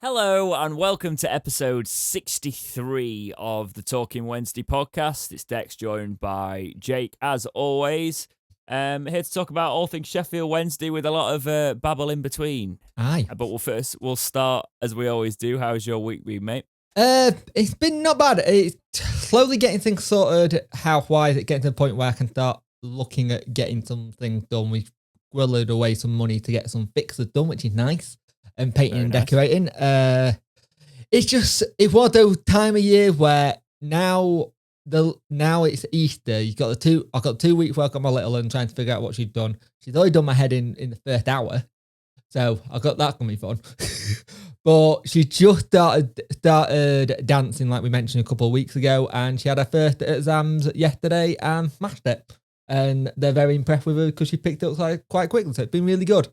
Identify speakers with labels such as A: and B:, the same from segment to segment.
A: Hello and welcome to episode 63 of the Talking Wednesday podcast. It's Dex joined by Jake as always. Here to talk about all things Sheffield Wednesday with a lot of babble in between.
B: Aye.
A: But we'll start as we always do. How's your week been, mate?
B: It's been not bad. It's slowly getting things sorted health-wise. It's getting to the point where I can start looking at getting some things done. We've squirreled away some money to get some fixes done, which is nice. And painting
A: Very
B: and
A: nice.
B: decorating. It's one of those time of year where now it's Easter. I've got 2 weeks work on my little and trying to figure out what she's done. She's already done my head in the first hour. So I got that gonna be fun. But she just started dancing like we mentioned a couple of weeks ago, and she had her first exams yesterday and smashed it. And they're very impressed with her because she picked it up quite quickly. So it's been really good.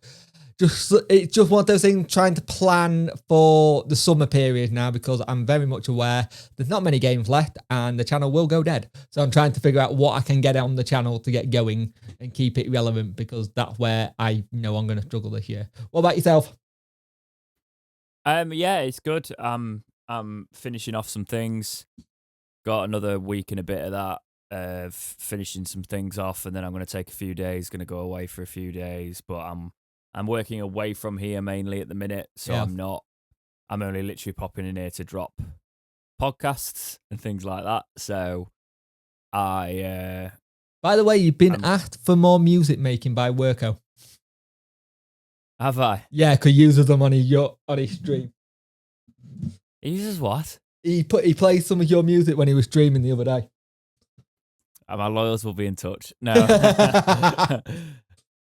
B: It's just one of those things, trying to plan for the summer period now, because I'm very much aware there's not many games left and the channel will go dead. So I'm trying to figure out what I can get on the channel to get going and keep it relevant, because that's where I know I'm going to struggle this year. What about yourself?
A: Yeah, it's good. I'm finishing off some things. Got another week and a bit of that. Finishing some things off, and then I'm going to take a few days. Going to go away for a few days, but I'm working away from here mainly at the minute, so
B: Yeah.
A: I'm only literally popping in here to drop podcasts and things like that. So
B: By the way, you've been asked for more music making by Worko.
A: Have I?
B: Yeah, because he uses them on his stream.
A: He uses what?
B: He played some of your music when he was streaming the other day.
A: My lawyers will be in touch. No.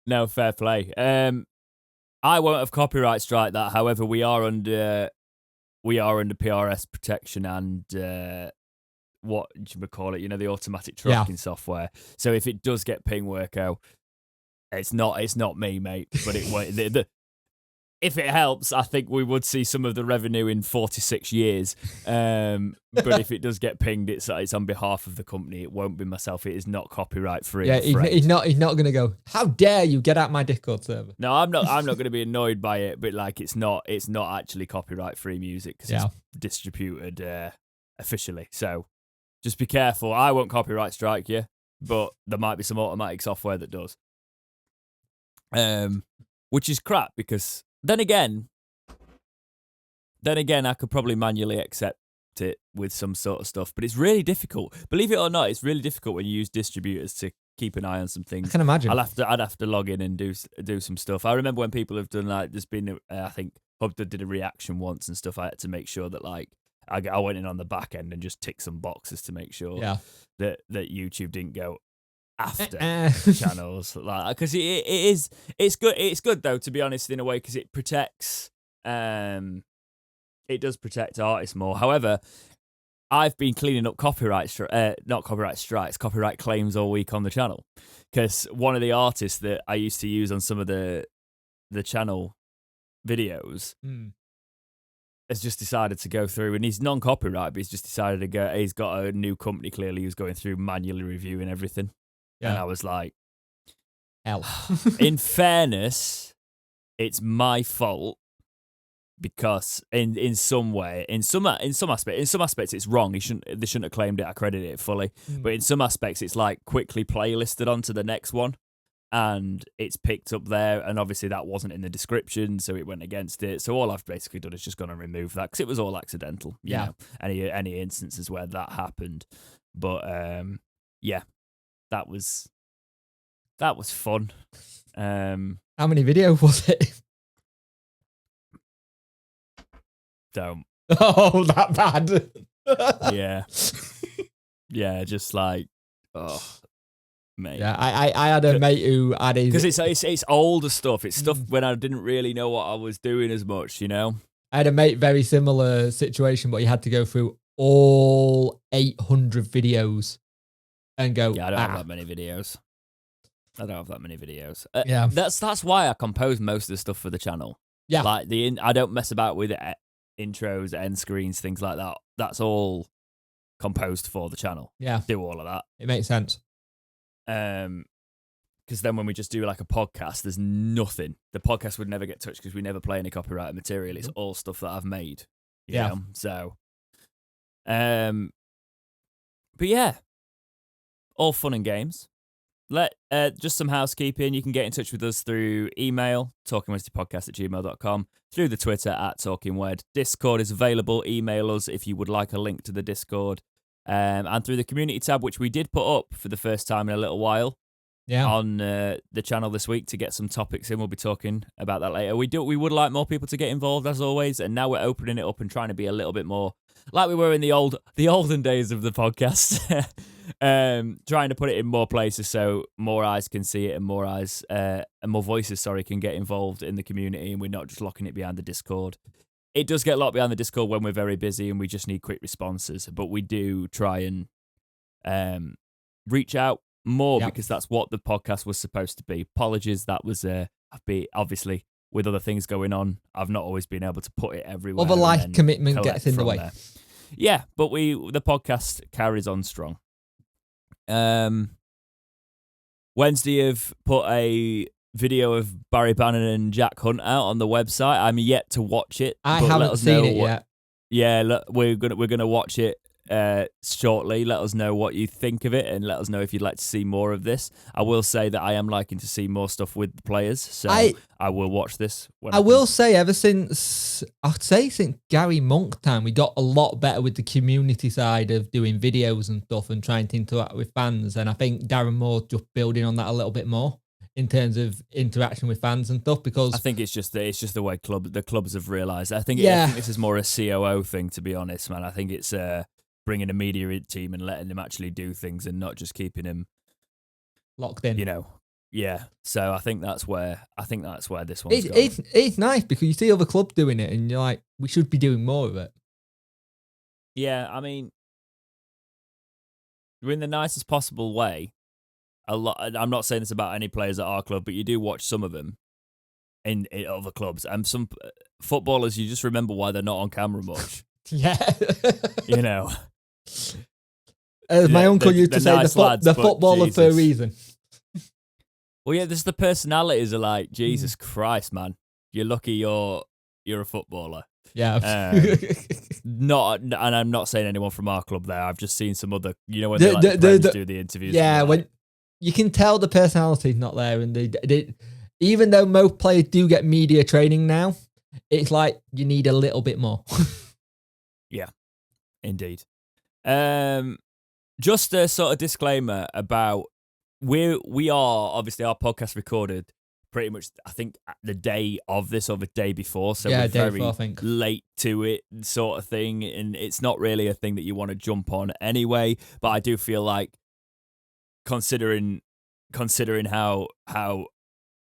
A: No, fair play. I won't have copyright strike that. However, we are under PRS protection and what do you call it? You know, the automatic tracking software. So if it does get ping Worko, it's not me, mate. But if it helps, I think we would see some of the revenue in 46 years. But if it does get pinged, it's on behalf of the company. It won't be myself. It is not copyright free.
B: Yeah, he's not going to go, how dare you get out my Discord server?
A: No, I'm not going to be annoyed by it, but like it's not actually copyright free music because it's distributed officially. So just be careful. I won't copyright strike you, but there might be some automatic software that does. Which is crap, because then again, I could probably manually accept it with some sort of stuff, but it's really difficult. Believe it or not, it's really difficult when you use distributors to keep an eye on some things.
B: I can imagine.
A: I'd have to log in and do some stuff. I remember when people have done there's been I think Hub did a reaction once and stuff. I had to make sure that I went in on the back end and just ticked some boxes to make sure that YouTube didn't go after channels because it's good though, to be honest, in a way, because it protects it does protect artists more. However, I've been cleaning up copyright claims all week on the channel, because one of the artists that I used to use on some of the channel videos has just decided to go through, and he's non-copyright, but he's just decided to go. He's got a new company clearly who's going through manually reviewing everything. And I was like,
B: hell.
A: In fairness, it's my fault, because in some aspects it's wrong. They shouldn't have claimed it. I credit it fully. But in some aspects it's like quickly playlisted onto the next one, and it's picked up there, and obviously that wasn't in the description, so it went against it. So all I've basically done is just gone and remove that, because it was all accidental. You know, any instances where that happened. But that was fun.
B: How many videos was it?
A: Don't.
B: Oh, that bad.
A: Yeah, just like, oh, mate.
B: Yeah, I had a mate who had
A: because it's older stuff. It's stuff when I didn't really know what I was doing as much, you know.
B: I had a mate, very similar situation, but he had to go through all 800 videos and go.
A: Yeah, I don't have that many videos.
B: Yeah,
A: that's why I compose most of the stuff for the channel. Yeah, like I don't mess about with intros, end screens, things like that. That's all composed for the channel.
B: Yeah,
A: do all of that.
B: It makes sense.
A: Because because then when we just do like a podcast, there's nothing. The podcast would never get touched because we never play any copyrighted material. It's all stuff that I've made. You know? So, but yeah, all fun and games. Just some housekeeping. You can get in touch with us through email, talkingwednesdaypodcast@gmail.com, through the Twitter @talkingwed. Discord is available. Email us if you would like a link to the Discord. And through the community tab, which we did put up for the first time in a little while on the channel this week to get some topics in. We'll be talking about that later. We would like more people to get involved, as always, and now we're opening it up and trying to be a little bit more like we were in the olden days of the podcast. Trying to put it in more places so more eyes can see it and more eyes and more voices, can get involved in the community, and we're not just locking it behind the Discord. It does get locked behind the Discord when we're very busy and we just need quick responses, but we do try and reach out more because that's what the podcast was supposed to be. Apologies, that was obviously with other things going on, I've not always been able to put it everywhere.
B: Other life commitment gets in the way.
A: There. Yeah, but the podcast carries on strong. Wednesday have put a video of Barry Bannon and Jack Hunt out on the website. I'm yet to watch it.
B: I haven't seen it yet.
A: Yeah, look, we're gonna watch it shortly. Let us know what you think of it, and let us know if you'd like to see more of this. I will say that I am liking to see more stuff with the players, so I will watch this.
B: I will say, ever since Gary Monk time, we got a lot better with the community side of doing videos and stuff and trying to interact with fans. And I think Darren Moore's just building on that a little bit more in terms of interaction with fans and stuff. Because
A: I think it's just the way the clubs have realised. I think this is more a COO thing, to be honest, man. I think it's bringing a media team and letting them actually do things and not just keeping them
B: locked in.
A: Yeah. So I think that's where this one's gone.
B: It's nice because you see other clubs doing it and you're like, we should be doing more of it.
A: Yeah, I mean, in the nicest possible way. I'm not saying this about any players at our club, but you do watch some of them in other clubs, and some footballers you just remember why they're not on camera much.
B: Yeah, As my uncle used to say,
A: nice lads,
B: the footballer
A: Jesus.
B: for a reason.
A: Well, yeah, there's the personalities are like, Jesus Christ, man, you're lucky you're a footballer.
B: Yeah.
A: And I'm not saying anyone from our club there. I've just seen some other, when they do the interviews.
B: Yeah, when you can tell the personality's not there, and they even though most players do get media training now, it's like you need a little bit more.
A: Yeah, indeed. Just a sort of disclaimer about we are obviously our podcast recorded pretty much, I think, the day of this or the day before, so we're very late to it, sort of thing, and it's not really a thing that you want to jump on anyway. But I do feel like considering how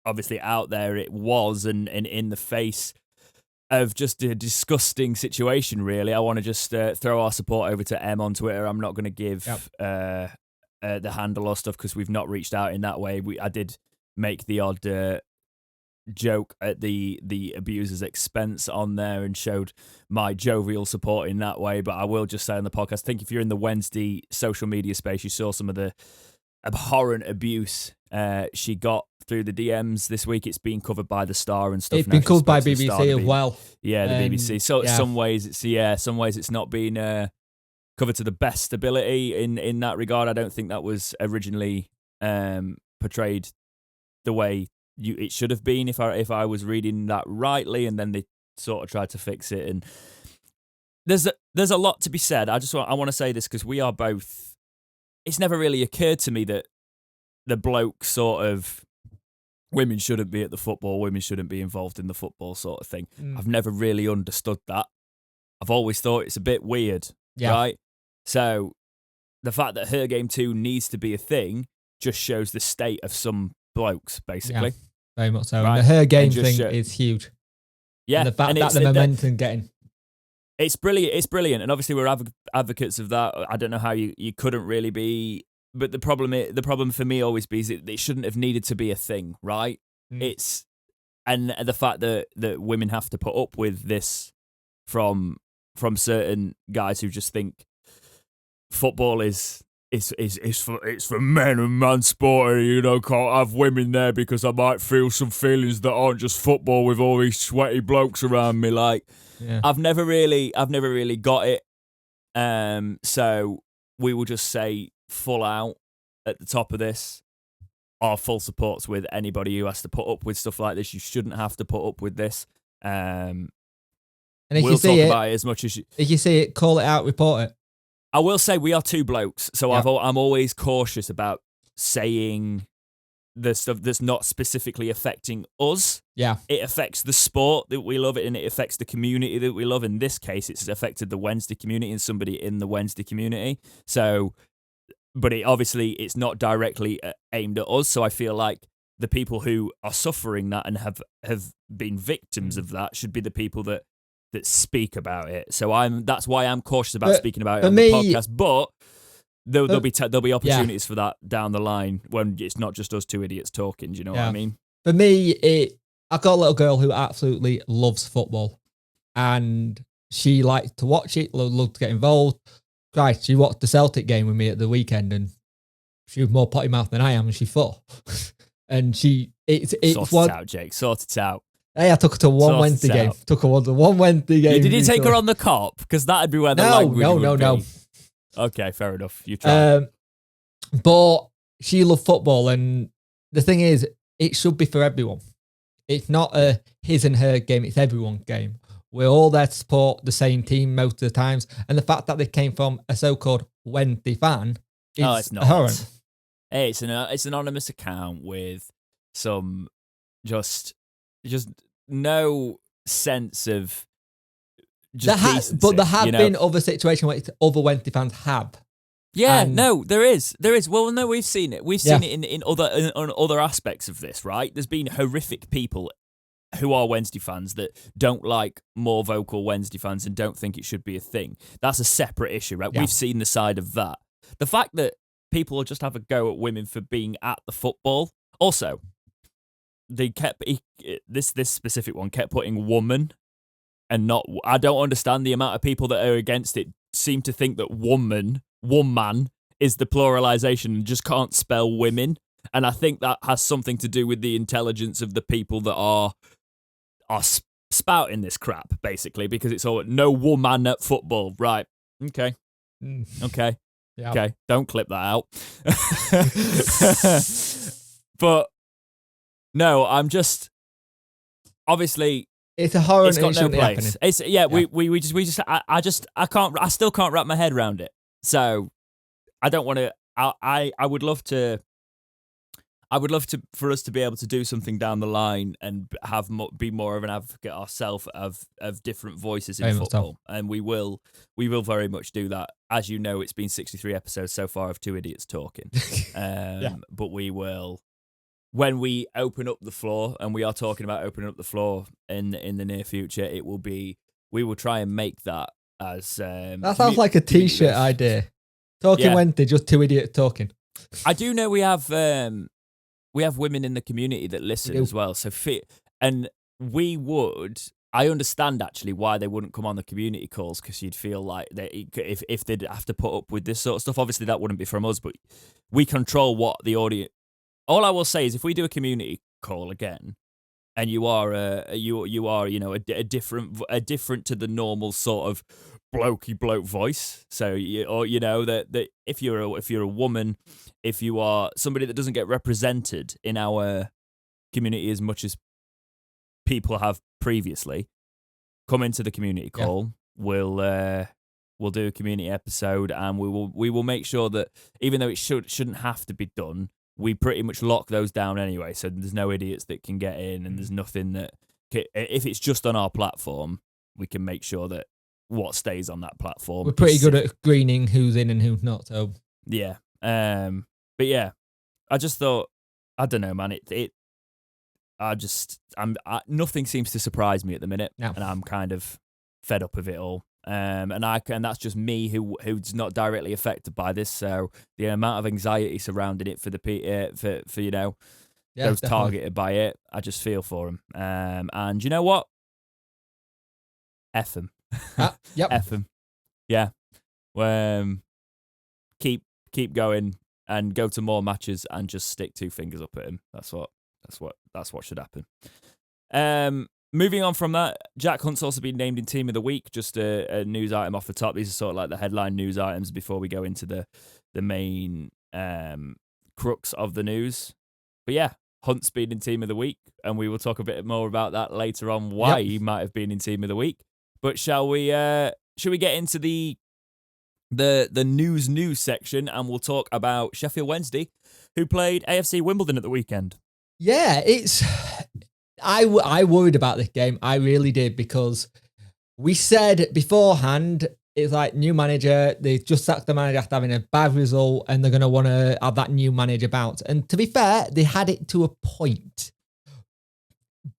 A: obviously out there it was, and in the face of just a disgusting situation, really, I want to just throw our support over to M on Twitter. I'm not going to give the handle or stuff because we've not reached out in that way. I did make the odd joke at the abuser's expense on there and showed my jovial support in that way. But I will just say on the podcast, I think if you're in the Wednesday social media space, you saw some of the abhorrent abuse she got through the DMs this week. It's been covered by the Star and stuff.
B: It's been covered by BBC as well.
A: Yeah, the BBC. So some ways it's not been covered to the best ability in that regard. I don't think that was originally portrayed the way it should have been if I was reading that rightly, and then they sort of tried to fix it. And there's a lot to be said. I want to say this because we are both. It's never really occurred to me that the bloke sort of women shouldn't be at the football, women shouldn't be involved in the football sort of thing. I've never really understood that. I've always thought it's a bit weird, right? So the fact that Her Game 2 needs to be a thing just shows the state of some blokes, basically.
B: Yeah, very much so.
A: Right?
B: The Her Game thing is huge. Yeah, and the fact that the momentum getting.
A: It's brilliant. It's brilliant, and obviously we're advocates of that. I don't know how you couldn't really be, but the problem for me always be is it shouldn't have needed to be a thing, right? It's and the fact that women have to put up with this from certain guys who just think football is it's for men and man sport, and, can't have women there because I might feel some feelings that aren't just football with all these sweaty blokes around me. Like, I've never really got it. So we will just say full out at the top of this. Our full supports with anybody who has to put up with stuff like this. You shouldn't have to put up with this. And
B: if
A: we'll talk about it as much as you.
B: If you see it, call it out, report it.
A: I will say we are two blokes, so I'm always cautious about saying the stuff that's not specifically affecting us.
B: Yeah.
A: It affects the sport that we love, and it affects the community that we love. In this case, it's affected the Wednesday community and somebody in the Wednesday community. So... But it's not directly aimed at us. So I feel like the people who are suffering that and have been victims of that should be the people that speak about it. So that's why I'm cautious about speaking about it on the podcast. But there'll be opportunities for that down the line when it's not just us two idiots talking. Do you know what I mean?
B: For me, I've got a little girl who absolutely loves football, and she likes to watch it, loves to get involved. Right, she watched the Celtic game with me at the weekend, and she was more potty mouth than I am, and she fought. And it's
A: sort it out, Jake. Sort it out.
B: Hey, I took her to one Wednesday game. Took her to one Wednesday game.
A: Did you take her on the cop? Because that'd be where the language would be. No. Okay, fair enough. You tried.
B: But she loved football, and the thing is, it should be for everyone. It's not a his and her game; it's everyone's game. We're all there to support the same team most of the times. And the fact that they came from a so-called Wednesday fan is
A: it's not.
B: abhorrent.
A: Hey, it's an anonymous account with some just no sense of decency.
B: But there have been other situations where other Wednesday fans have.
A: Yeah, no, there is. Well, no, we've seen it. We've seen it in other aspects of this, right? There's been horrific people who are Wednesday fans that don't like more vocal Wednesday fans and don't think it should be a thing. That's a separate issue, right? Yeah. We've seen the side of that. The fact that people will just have a go at women for being at the football. Also, they kept this specific one kept putting woman and not. I don't understand the amount of people that are against it. Seem to think that woman is the pluralization and just can't spell women. And I think that has something to do with the intelligence of the people that are spouting this crap, basically, because it's all no woman at football, right? Okay. Yeah. Okay, don't clip that out. But no, I'm just obviously
B: it's a horror.
A: It's got no place. It's I still can't wrap my head around it. So I don't want to. I would love to. I would love for us to be able to do something down the line and be more of an advocate ourselves of different voices in football, and we will very much do that. As you know, it's been 63 episodes so far of two idiots talking, but we will when we open up the floor, and we are talking about opening up the floor in the near future. It will be we will try and make that as
B: that sounds like a t-shirt idea. Talking Wednesday, just two idiots talking.
A: I do know we have women in the community that listen as well. So and I understand actually why they wouldn't come on the community calls, because you'd feel like if they'd have to put up with this sort of stuff. Obviously, that wouldn't be from us, but we control what the audience. All I will say is, if we do a community call again, and you are a different to the normal sort of blokey bloke voice. So that if you're a woman, if you are somebody that doesn't get represented in our community as much as people have previously, come into the community call. Yeah. We'll do a community episode, and we will make sure that even though it shouldn't have to be done, we pretty much lock those down anyway. So there's no idiots that can get in, and there's nothing that if it's just on our platform, we can make sure that what stays on that platform.
B: We're pretty good at screening who's in and who's not. So
A: yeah, but yeah, I just thought, I don't know, man. Nothing seems to surprise me at the minute, and I'm kind of fed up of it all. And that's just me who's not directly affected by this. So the amount of anxiety surrounding it for those definitely targeted by it, I just feel for them. And you know what? F them.
B: Yep.
A: F them. Yeah. Keep keep going and go to more matches and just stick 2 fingers up at him. That's what should happen. Moving on from that, Jack Hunt's also been named in Team of the Week. Just a news item off the top. These are sort of like the headline news items before we go into the main crux of the news. But yeah, Hunt's been in Team of the Week, and we will talk a bit more about that later on, why he might have been in Team of the Week. But should we get into the news section, and we'll talk about Sheffield Wednesday, who played AFC Wimbledon at the weekend.
B: Yeah, I worried about this game. I really did, because we said beforehand, it's like new manager, they just sacked the manager after having a bad result, and they're going to want to have that new manager bounce. And to be fair, they had it to a point.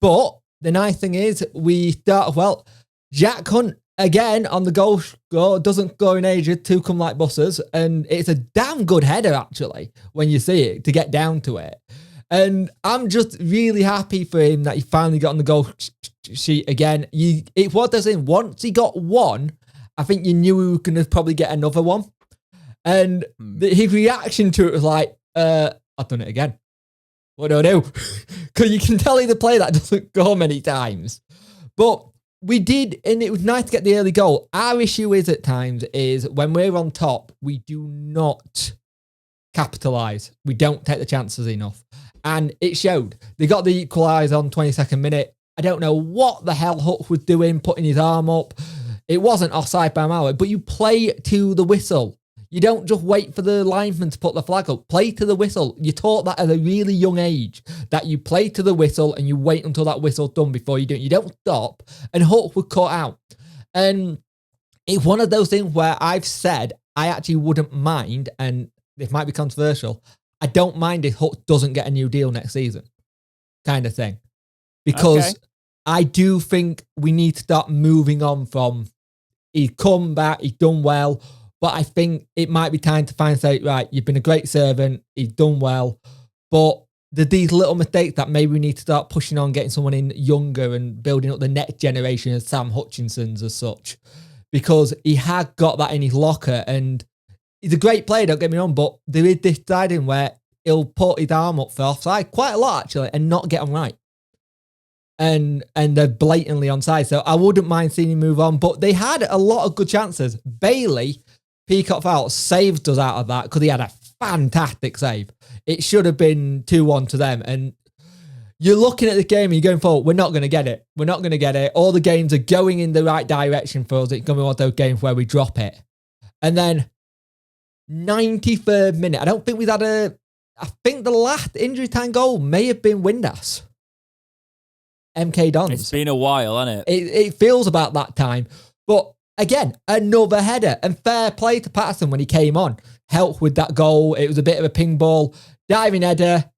B: But the nice thing is, we start, well, Jack Hunt, again, on the goal score, doesn't go in Asia, 2 come like buses, and it's a damn good header, actually, when you see it, to get down to it. And I'm just really happy for him that he finally got on the goal sheet again. It was the same. Once he got one, I think you knew he was going to probably get another one. And his reaction to it was like, I've done it again. What do I do? Because you can tell he's a player that doesn't go many times. But we did, and it was nice to get the early goal. Our issue is at times is when we're on top, we do not capitalise. We don't take the chances enough. And it showed. They got the equaliser on 22nd minute. I don't know what the hell Hook was doing, putting his arm up. It wasn't offside by a mile, but you play to the whistle. You don't just wait for the linesman to put the flag up. Play to the whistle. You're taught that at a really young age, that you play to the whistle and you wait until that whistle's done before you do it. You don't stop. And Hook was caught out. And it's one of those things where I've said I actually wouldn't mind, and this might be controversial, I don't mind if Hook doesn't get a new deal next season, kind of thing. Because I do think we need to start moving on from, he's come back, he's done well, but I think it might be time to say, right, you've been a great servant, he's done well, but there's these little mistakes that maybe we need to start pushing on, getting someone in younger and building up the next generation of Sam Hutchinsons as such, because he had got that in his locker, and he's a great player, don't get me wrong, but there is this side in where he'll put his arm up for offside quite a lot, actually, and not get them right. And they're blatantly onside. So I wouldn't mind seeing him move on, but they had a lot of good chances. Bailey, Peacock foul, saved us out of that because he had a fantastic save. It should have been 2-1 to them. And you're looking at the game and you're going forward, we're not going to get it. We're not going to get it. All the games are going in the right direction for us. It's going to be one of those games where we drop it. And then 93rd minute, I don't think we've had I think the last injury time goal may have been Windass. MK Dons.
A: It's been a while, hasn't it?
B: It feels about that time. But again, another header. And fair play to Patterson when he came on. Helped with that goal. It was a bit of a ping ball. Diving header.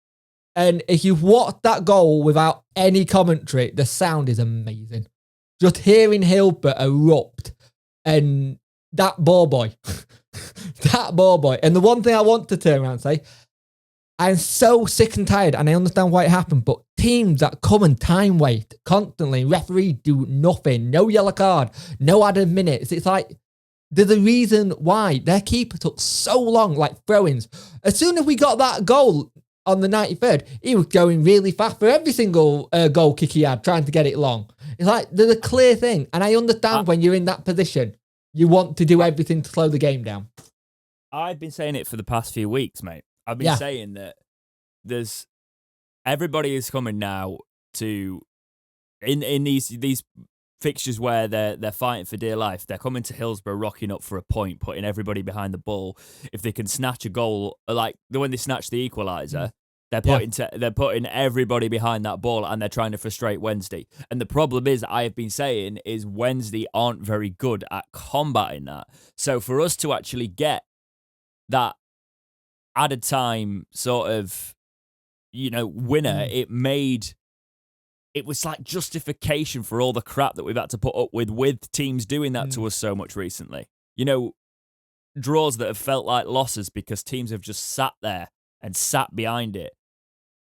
B: And if you watch that goal without any commentary, the sound is amazing. Just hearing Hilbert erupt. And that ball boy. That ball boy. And the one thing I want to turn around and say, I'm so sick and tired, and I understand why it happened, but teams that come and time waste constantly, referee do nothing, no yellow card, no added minutes. It's like, there's a reason why their keeper took so long, like throw-ins. As soon as we got that goal on the 93rd, he was going really fast for every single goal kick he had, trying to get it long. It's like, there's a clear thing, and I understand when you're in that position, you want to do everything to slow the game down.
A: I've been saying it for the past few weeks, mate. I've been saying that everybody is coming now to in these fixtures where they're fighting for dear life. They're coming to Hillsborough, rocking up for a point, putting everybody behind the ball. If they can snatch a goal, like when they snatched the equaliser, they're putting everybody behind that ball, and they're trying to frustrate Wednesday. And the problem is, I have been saying, is Wednesday aren't very good at combating that. So for us to actually get that added time sort of, winner, it was like justification for all the crap that we've had to put up with teams doing that to us so much recently. Draws that have felt like losses because teams have just sat there and sat behind it.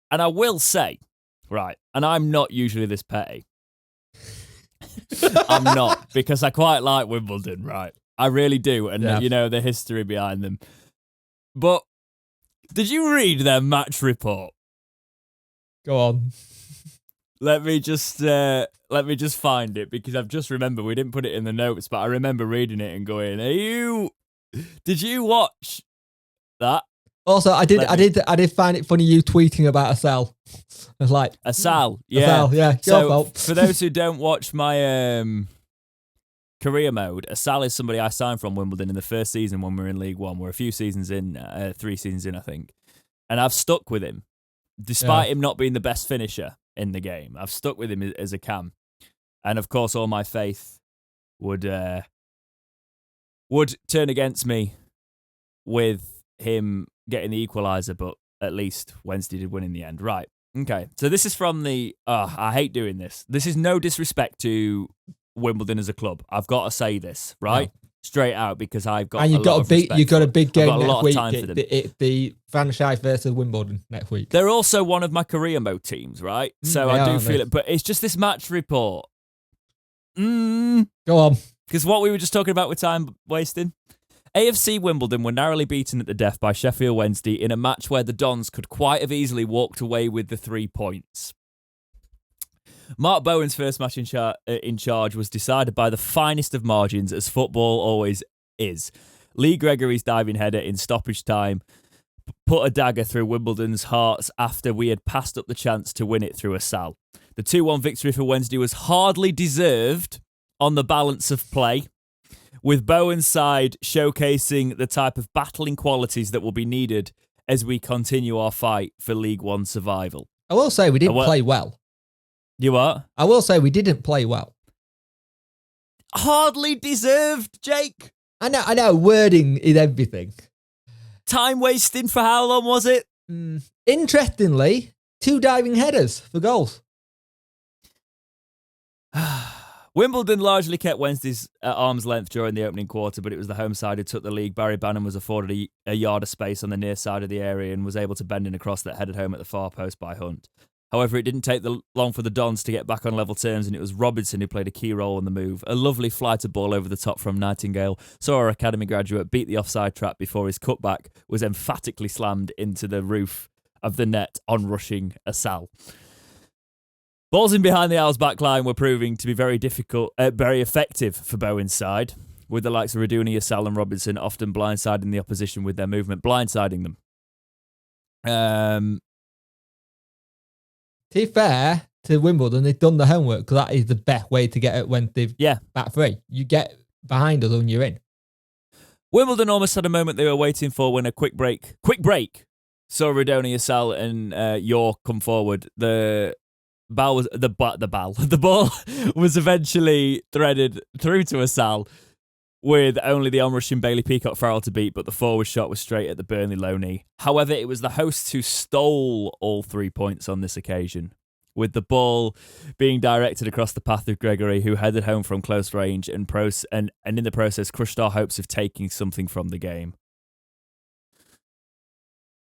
A: And I will say, right, and I'm not usually this petty. I'm not, because I quite like Wimbledon, right? I really do. And, the history behind them. But did you read their match report?
B: Go on.
A: Let me just find it, because I've just remembered we didn't put it in the notes, but I remember reading it and going, did you watch that?
B: Also, I did find it funny you tweeting about a cell. I was like,
A: a Sal, yeah.
B: A Sal, yeah.
A: So for those who don't watch my career mode, a Sal is somebody I signed from Wimbledon in the first season when we were in League One. We're a few seasons in, 3 seasons in, I think. And I've stuck with him. Despite him not being the best finisher in the game, I've stuck with him as a cam. And of course, all my faith would turn against me with him getting the equaliser, but at least Wednesday did win in the end. Right. Okay. So this is from the... I hate doing this. This is no disrespect to Wimbledon as a club. I've got to say this, right? No. Straight out, because I've got
B: you've got a big game next week. The franchise versus Wimbledon next week.
A: They're also one of my career mode teams, right? So I do feel it, but it's just this match report.
B: Go on.
A: Because what we were just talking about with time wasting. AFC Wimbledon were narrowly beaten at the death by Sheffield Wednesday in a match where the Dons could quite have easily walked away with the 3 points. Mark Bowen's first match in charge was decided by the finest of margins, as football always is. Lee Gregory's diving header in stoppage time put a dagger through Wimbledon's hearts after we had passed up the chance to win it through a Sal. The 2-1 victory for Wednesday was hardly deserved on the balance of play, with Bowen's side showcasing the type of battling qualities that will be needed as we continue our fight for League One survival.
B: I will say we didn't play well.
A: You what?
B: I will say we didn't play well.
A: Hardly deserved, Jake.
B: I know. Wording is everything.
A: Time wasting for how long was it?
B: Interestingly, 2 diving headers for goals.
A: Wimbledon largely kept Wednesdays at arm's length during the opening quarter, but it was the home side who took the lead. Barry Bannon was afforded a yard of space on the near side of the area and was able to bend in a cross that headed home at the far post by Hunt. However, it didn't take long for the Dons to get back on level terms, and it was Robinson who played a key role in the move. A lovely flight of ball over the top from Nightingale saw our academy graduate beat the offside trap before his cutback was emphatically slammed into the roof of the net on rushing a Sal. Balls in behind the Owls' backline were proving to be very effective for Bowen's side, with the likes of Raduni, Sal and Robinson often blindsiding the opposition with their movement, blindsiding them.
B: To be fair to Wimbledon, they've done the homework, because that is the best way to get it when they've back 3. You get behind us and you're in.
A: Wimbledon almost had a moment they were waiting for when a quick break saw Radoni, Sal and York come forward. The ball was eventually threaded through to a Sal, with only the onrushing Bailey Peacock Farrell to beat, but the forward shot was straight at the Burnley low knee. However, it was the hosts who stole all 3 points on this occasion, with the ball being directed across the path of Gregory, who headed home from close range and in the process crushed our hopes of taking something from the game.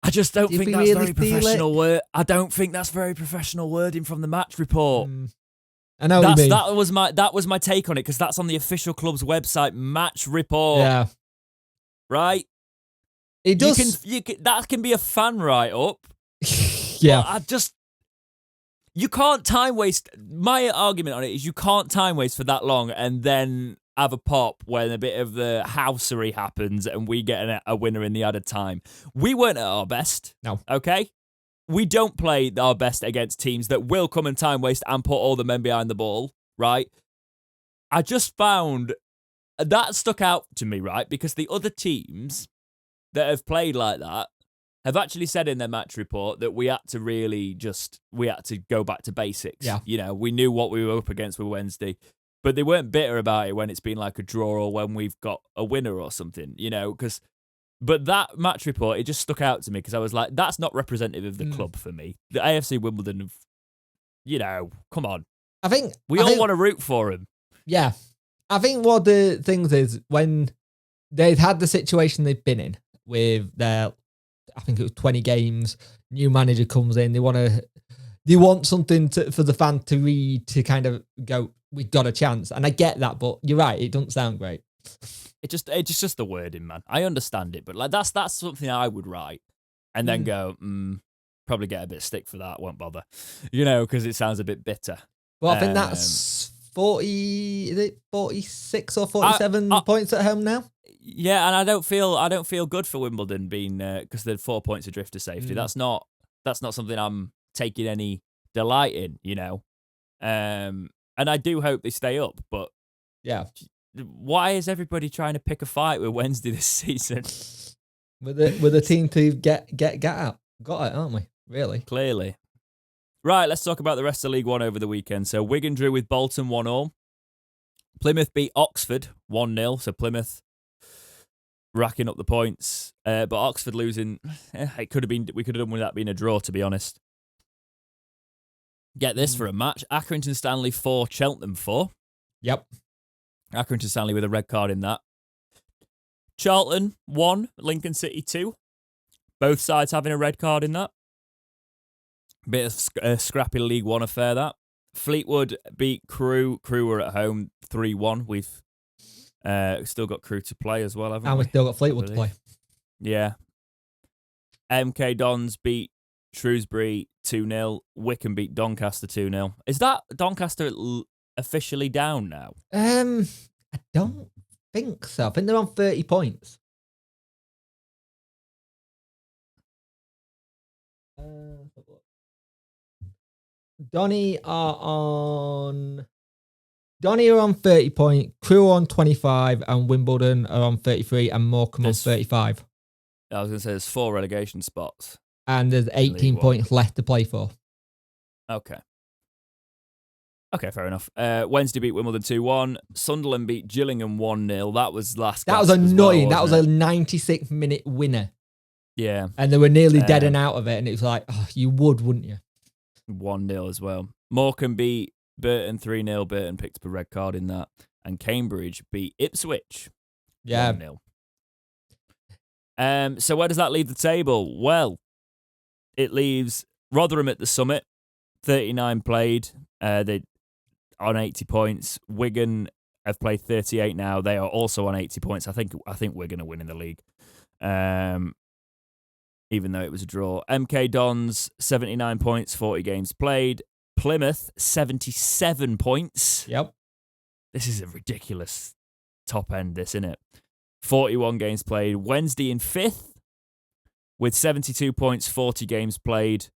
A: I just don't think that's very professional word. I don't think that's very professional wording from the match report.
B: I know what you mean.
A: That was my take on it, because that's on the official club's website match report.
B: Yeah.
A: Right?
B: It does.
A: That can be a fan write-up.
B: Yeah.
A: You can't time waste. My argument on it is you can't time waste for that long and then have a pop when a bit of the housery happens and we get a winner in the added time. We weren't at our best.
B: No.
A: Okay? We don't play our best against teams that will come and time waste and put all the men behind the ball, right? I just found that stuck out to me, right? Because the other teams that have played like that have actually said in their match report that we had to go back to basics.
B: Yeah.
A: You know, we knew what we were up against with Wednesday, but they weren't bitter about it when it's been like a draw or when we've got a winner or something, you know, but that match report, it just stuck out to me because I was like, that's not representative of the club for me. The AFC Wimbledon, come on.
B: I think
A: we all want to root for him.
B: Yeah. I think what the things is, when they've had the situation they've been in with their, I think it was 20 games, new manager comes in, they want something for the fan to read, to kind of go, we've got a chance. And I get that, but you're right, it doesn't sound great.
A: It's just the wording, man. I understand it, but like that's something I would write and then go, probably get a bit of stick for that. Won't bother, because it sounds a bit bitter.
B: Well, I think that's 40. Is it 46 or 47 points at home now?
A: Yeah, and I don't feel good for Wimbledon being because they're 4 points adrift to safety. That's not something I'm taking any delight in, And I do hope they stay up, but
B: yeah.
A: Why is everybody trying to pick a fight with Wednesday this season?
B: With a team to get out. Got it, aren't we? Really?
A: Clearly. Right, let's talk about the rest of League One over the weekend. So Wigan drew with Bolton 1-1. Plymouth beat Oxford 1-0. So Plymouth racking up the points. But Oxford losing, we could have done with that being a draw, to be honest. Get this for a match. Accrington Stanley 4, Cheltenham 4.
B: Yep.
A: Accrington Stanley with a red card in that. Charlton 1, Lincoln City 2. Both sides having a red card in that. Bit of a scrappy League One affair, that. Fleetwood beat Crewe. Crewe were at home 3-1. We've still got Crewe to play as well, haven't we?
B: And we've still got Fleetwood to play.
A: Yeah. MK Dons beat Shrewsbury 2-0. Wycombe beat Doncaster 2-0. Is that Doncaster officially down now?
B: I don't think so. I think they're on 30 points. Donny are on 30 points, Crewe on 25, and Wimbledon are on 33, and Morecambe on 35.
A: I was going to say there's 4 relegation spots.
B: And there's 18 points left to play for.
A: Okay, fair enough. Wednesday beat Wimbledon 2-1. Sunderland beat Gillingham 1-0. That was last.
B: That was annoying. That was a 96-minute winner.
A: Yeah.
B: And they were nearly dead and out of it, and it was like, you would, wouldn't you?
A: 1-0 as well. Morecambe beat Burton 3-0. Burton picked up a red card in that. And Cambridge beat Ipswich 1-0. So where does that leave the table? Well, it leaves Rotherham at the summit, 39 played. They on 80 points. Wigan have played 38 now. They are also on 80 points. I think Wigan are winning the league. Even though it was a draw. MK Dons, 79 points, 40 games played. Plymouth, 77 points.
B: Yep.
A: This is a ridiculous top end, this, isn't it? 41 games played. Wednesday in 5th with 72 points, 40 games played.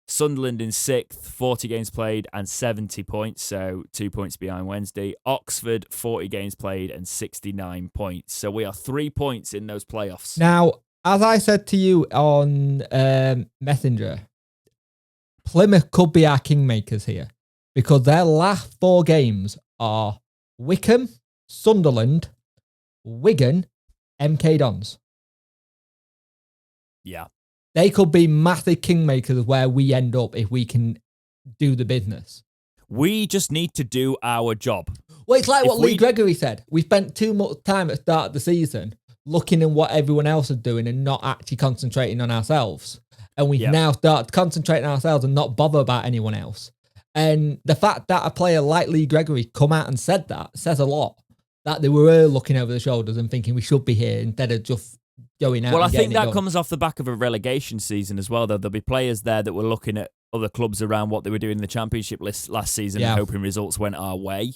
A: Sunderland in 6th, 40 games played and 70 points, so 2 points behind Wednesday. Oxford, 40 games played and 69 points. So we are 3 points in those playoffs.
B: Now, as I said to you on Messenger, Plymouth could be our kingmakers here because their last 4 games are Wycombe, Sunderland, Wigan, MK Dons.
A: Yeah.
B: They could be massive kingmakers where we end up if we can do the business.
A: We just need to do our job.
B: Well, it's like what Lee Gregory said. We spent too much time at the start of the season looking at what everyone else is doing and not actually concentrating on ourselves. And we've now started concentrating on ourselves and not bother about anyone else. And the fact that a player like Lee Gregory come out and said that says a lot. That they were looking over the shoulders and thinking we should be here instead of just going out.
A: Well, I think that comes off the back of a relegation season as well, though. There'll be players there that were looking at other clubs around what they were doing in the championship list last season and hoping results went our way.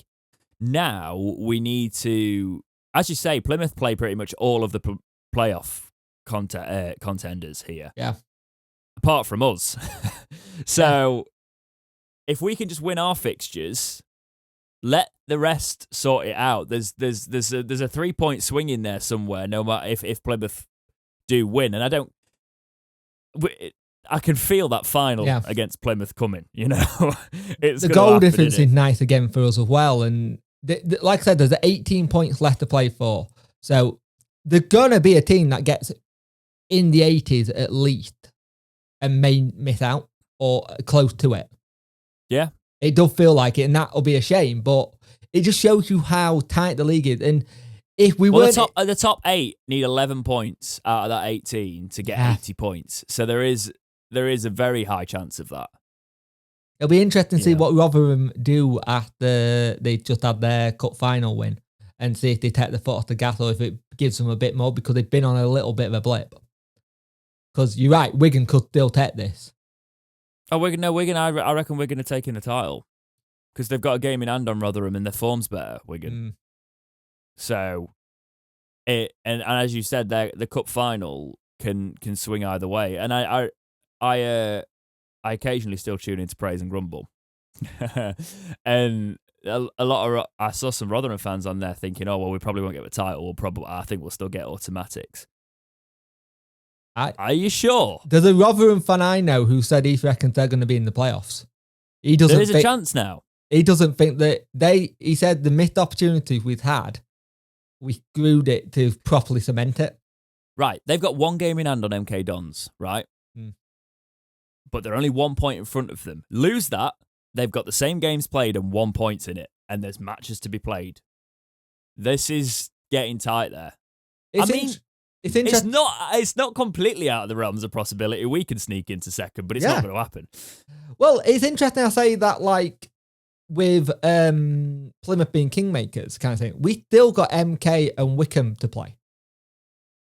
A: Now we need to, as you say, Plymouth play pretty much all of the playoff contenders here.
B: Yeah.
A: Apart from us. So if we can just win our fixtures, let the rest sort it out. There's a 3-point swing in there somewhere, no matter if Plymouth do win. And I can feel that final against Plymouth coming, It's
B: the goal difference is nice again for us as well. And like I said, there's 18 points left to play for. So there's going to be a team that gets in the 80s at least and may miss out or close to it.
A: Yeah.
B: It does feel like it, and that'll be a shame, but it just shows you how tight the league is. And if we were
A: the top 8 need 11 points out of that 18 to get 80 points. So there is a very high chance of that.
B: It'll be interesting to see what Rotherham do after they just had their cup final win. and see if they take the foot off the gas or if it gives them a bit more because they've been on a little bit of a blip. Because you're right, Wigan could still take this.
A: Oh, Wigan. I reckon Wigan are taking the title because they've got a game in hand on Rotherham and their form's better. Wigan. So, and as you said, the cup final can swing either way. And I occasionally still tune into Praise and Grumble, and a lot of I saw some Rotherham fans on there thinking, oh well, we probably won't get the title. I think we'll still get automatics. Are you sure?
B: There's a Rotherham fan I know who said he reckons they're going to be in the playoffs.
A: There is a chance now.
B: He doesn't think that he said the missed opportunity we've had, we screwed it to properly cement it.
A: Right. They've got one game in hand on MK Dons, right? But they're only 1 point in front of them. Lose that, they've got the same games played and 1 point in it, and there's matches to be played. This is getting tight there.
B: It's interesting.
A: It's not completely out of the realms of possibility. We can sneak into second, but it's not going to happen.
B: Well, it's interesting I say that, like, with Plymouth being Kingmakers kind of thing, we still got MK and Wickham to play.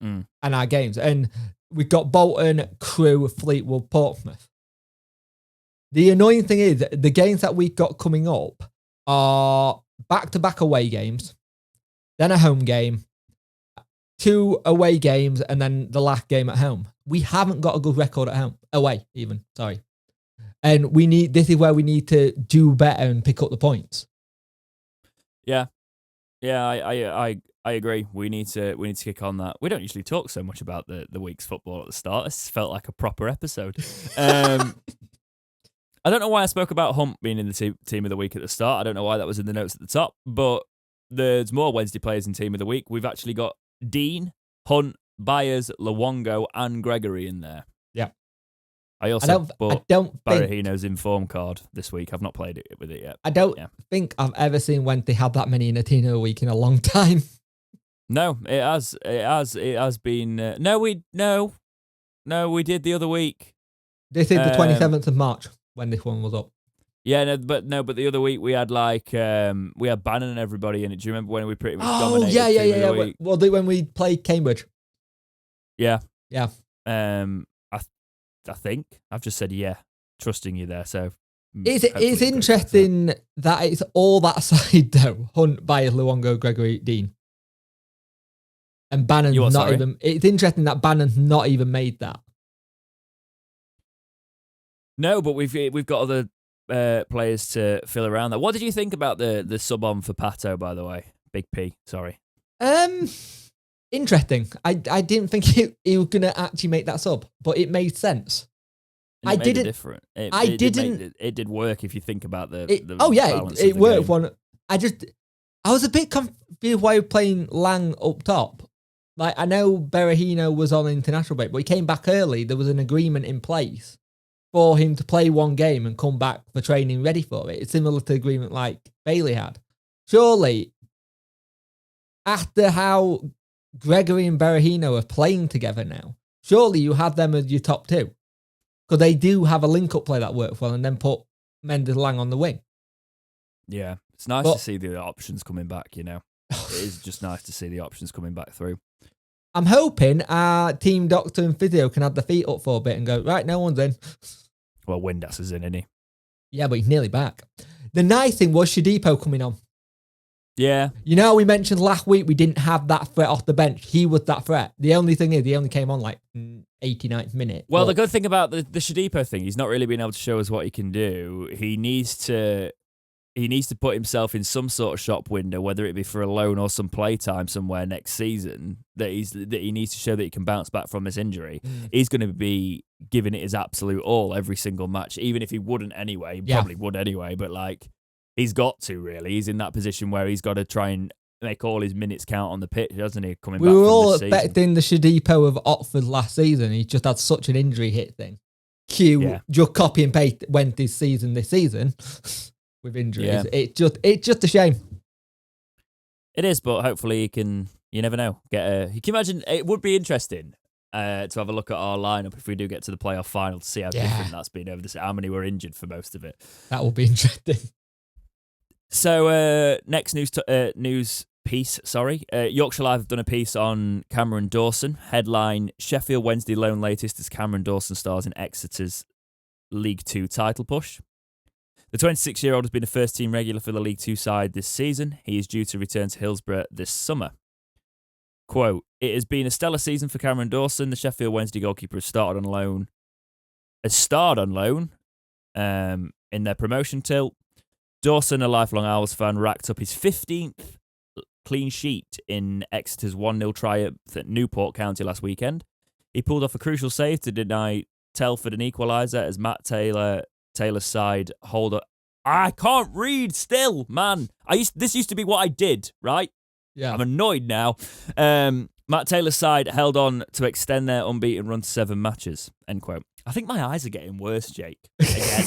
B: And our games. And we've got Bolton, Crewe, Fleetwood, Portsmouth. The annoying thing is, the games that we've got coming up are back-to-back away games, then a home game, 2 away games, and then the last game at home. We haven't got a good record at home. Away, even. Sorry. And this is where we need to do better and pick up the points.
A: Yeah. Yeah, I agree. We need to kick on that. We don't usually talk so much about the week's football at the start. This felt like a proper episode. I don't know why I spoke about Hunt being in the team of the week at the start. I don't know why that was in the notes at the top, but there's more Wednesday players in team of the week. We've actually got Dean, Hunt, Byers, Luongo, and Gregory in there.
B: Yeah.
A: I also bought Barahino's inform card this week. I've not played it with it yet.
B: I don't think I've ever seen Wednesday have that many in a team of the week in a long time.
A: No, it has been. No, we did the other week.
B: This is the 27th of March when this one was up.
A: Yeah, but the other week we had we had Bannon and everybody in it. Do you remember when we pretty much dominated?
B: Yeah. Well, when we played Cambridge.
A: Yeah.
B: Yeah.
A: I think I've just said trusting you there. So
B: it's interesting that it's all that side though. Hunt, Byers, Luongo, Gregory, Dean. And Bannon's not even. It's interesting that Bannon's not even made that.
A: No, but we've got other players to fill around that. What did you think about the sub on for Pato, by the way? Big P, sorry.
B: Interesting. I didn't think he was gonna actually make that sub, but it made sense.
A: It did work if you think about
B: it worked. One. I was a bit confused why we're playing Lang up top. Like, I know Berahino was on international break, but he came back early. There was an agreement in place for him to play one game and come back for training ready for it. It's similar to the agreement like Bailey had. Surely, after how Gregory and Berahino are playing together now, surely you have them as your top two. Because they do have a link-up play that works well and then put Mendes Lang on the wing.
A: Yeah, it's nice to see the options coming back, you know. It is just nice to see the options coming back through.
B: I'm hoping our team doctor and physio can have the feet up for a bit and go, right, no one's in.
A: Well, Windass is in, isn't he?
B: Yeah, but he's nearly back. The nice thing was Shadipo coming on.
A: Yeah.
B: You know, we mentioned last week we didn't have that threat off the bench. He was that threat. The only thing is he only came on like 89th minute.
A: Well, the good thing about the Shadipo thing, he's not really been able to show us what he can do. He needs to put himself in some sort of shop window, whether it be for a loan or some play time somewhere next season, that he needs to show that he can bounce back from this injury. He's going to be giving it his absolute all every single match, even if he wouldn't anyway. He probably would anyway, but like, he's got to, really. He's in that position where he's got to try and make all his minutes count on the pitch, doesn't he? We
B: were all expecting the Shadipo of Oxford last season. He just had such an injury hit thing. Just copy and paste went this season with injuries. Yeah. It's just a shame.
A: It is, but hopefully he can. You never know. You can imagine. It would be interesting to have a look at our lineup if we do get to the playoff final to see how different that's been over this. How many were injured for most of it.
B: That will be interesting.
A: So next news piece, Yorkshire Live have done a piece on Cameron Dawson. Headline, Sheffield Wednesday lone latest as Cameron Dawson stars in Exeter's League Two title push. The 26-year-old has been a first-team regular for the League Two side this season. He is due to return to Hillsborough this summer. Quote, it has been a stellar season for Cameron Dawson. The Sheffield Wednesday goalkeeper has starred on loan in their promotion tilt. Dawson, a lifelong Owls fan, racked up his 15th clean sheet in Exeter's 1-0 triumph at Newport County last weekend. He pulled off a crucial save to deny Telford an equaliser as Matt Taylor's side hold up. I can't read still, man. This used to be what I did, right?
B: Yeah.
A: I'm annoyed now. Matt Taylor's side held on to extend their unbeaten run to 7 matches, end quote. I think my eyes are getting worse, Jake. Again.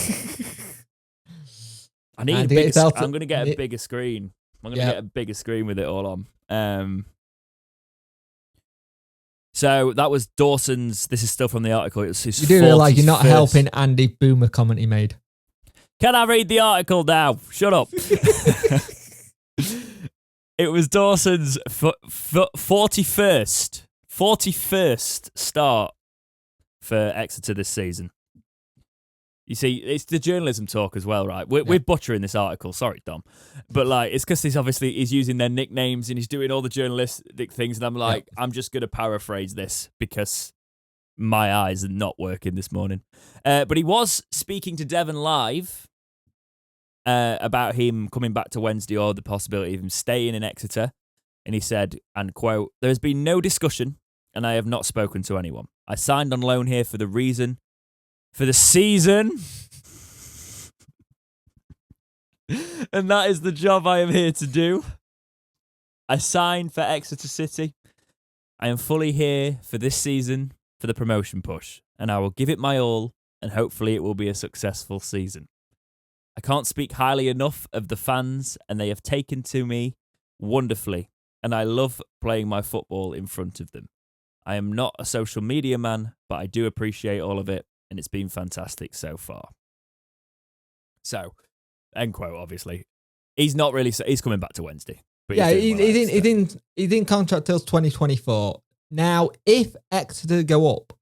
A: I need a bigger I'm going to get a bigger screen. I'm going to get a bigger screen with it all on. So that was Dawson's. This is still from the article. It's his
B: you do realise you're not helping Andy Boomer comment he made.
A: Can I read the article now? Shut up. It was Dawson's 41st start for Exeter this season. You see, it's the journalism talk as well, right? We're butchering this article. Sorry, Dom. But it's because he's using their nicknames and he's doing all the journalistic things. And I'm like, I'm just going to paraphrase this because my eyes are not working this morning. But he was speaking to Devon Live about him coming back to Wednesday or the possibility of him staying in Exeter. And he said, and quote, there has been no discussion and I have not spoken to anyone. I signed on loan here for the season. And that is the job I am here to do. I signed for Exeter City. I am fully here for this season for the promotion push. And I will give it my all and hopefully it will be a successful season. I can't speak highly enough of the fans and they have taken to me wonderfully. And I love playing my football in front of them. I am not a social media man, but I do appreciate all of it. And it's been fantastic so far. So, end quote, obviously. He's not really, he's coming back to Wednesday. But
B: yeah, he didn't contract till 2024. Now, if Exeter go up,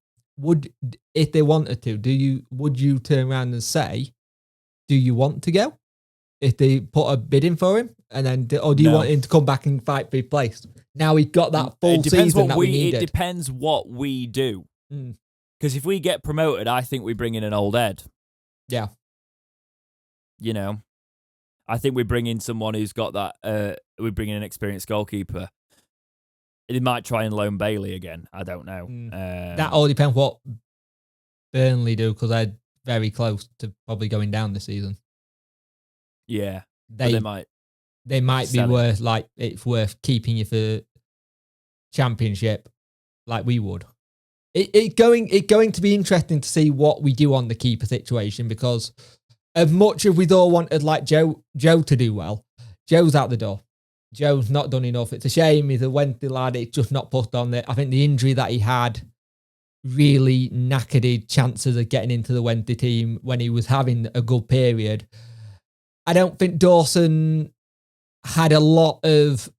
B: if they wanted to, would you turn around and say, do you want to go? If they put a bid in for him? And then, or do you want him to come back and fight for his place? Now he's got that full season that we needed.
A: It depends what we do. Because if we get promoted, I think we bring in an old Ed.
B: Yeah.
A: You know, I think we bring in someone who's got that, we bring in an experienced goalkeeper. They might try and loan Bailey again. I don't know.
B: That all depends what Burnley do, because they're very close to probably going down this season.
A: Yeah. They might
B: be worth, it's worth keeping you for championship like we would. It's going to be interesting to see what we do on the keeper situation, because as much as we'd all wanted Joe to do well, Joe's out the door. Joe's not done enough. It's a shame. He's a Wednesday lad. It's just not put on there. I think the injury that he had really knackered his chances of getting into the Wednesday team when he was having a good period. I don't think Dawson had a lot of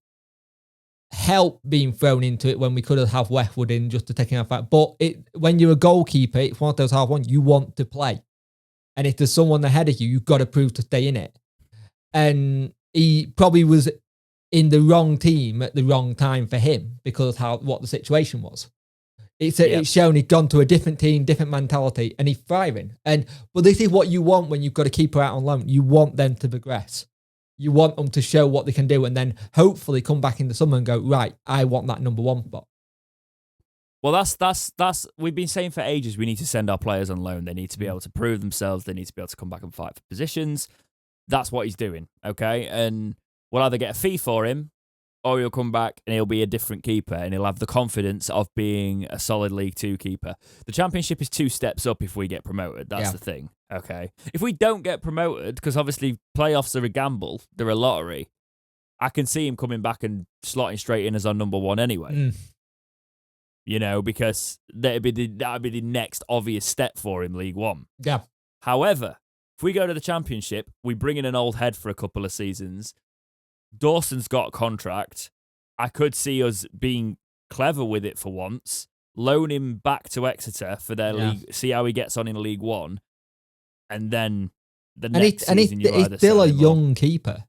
B: help being thrown into it when we could have Westwood in just to take him out. But when you're a goalkeeper, it's one of those hard ones. You want to play. And if there's someone ahead of you, you've got to prove to stay in it. And he probably was in the wrong team at the wrong time for him because of what the situation was. It's shown he's gone to a different team, different mentality, and he's thriving. But this is what you want when you've got a keeper out on loan. You want them to progress. You want them to show what they can do, and then hopefully come back in the summer and go, right, I want that number one spot.
A: Well, that's we've been saying for ages. We need to send our players on loan. They need to be able to prove themselves. They need to be able to come back and fight for positions. That's what he's doing, okay? And we'll either get a fee for him, or he'll come back and he'll be a different keeper and he'll have the confidence of being a solid League Two keeper. The Championship is 2 steps up if we get promoted. That's the thing, okay? If we don't get promoted, because obviously playoffs are a gamble, they're a lottery, I can see him coming back and slotting straight in as our number one anyway. You know, because that'd be the next obvious step for him, League One.
B: Yeah.
A: However, if we go to the Championship, we bring in an old head for a couple of seasons, Dawson's got a contract. I could see us being clever with it for once. Loan him back to Exeter for their league. See how he gets on in League One, and then the next season you either
B: he's still a
A: sell him
B: young keeper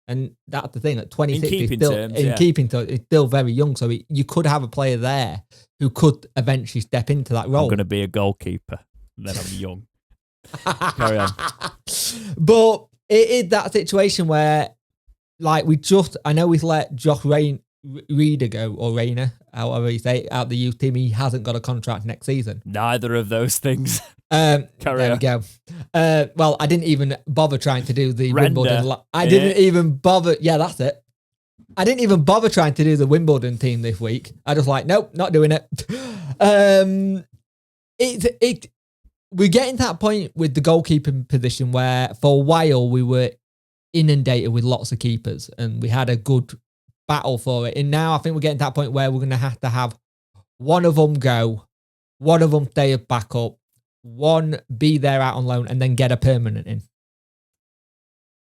B: and that's the thing. At 26,
A: in keeping
B: he's still,
A: terms,
B: in keeping terms, he's still very young. So you could have a player there who could eventually step into that role.
A: I'm going to be a goalkeeper. Then I'm young. Carry on.
B: But it is that situation where, like, I know we've let Josh Reader go, or Rayner, however you say it, out the youth team. He hasn't got a contract next season.
A: Neither of those things.
B: There we go. Well, I didn't even bother trying to do the
A: Render.
B: Wimbledon. I didn't even bother. Yeah, that's it. I didn't even bother trying to do the Wimbledon team this week. I just like, nope, not doing it. We're getting to that point with the goalkeeping position where for a while we were inundated with lots of keepers and we had a good battle for it. And now I think we're getting to that point where we're going to have one of them go, one of them stay a backup, one be there out on loan, and then get a permanent in.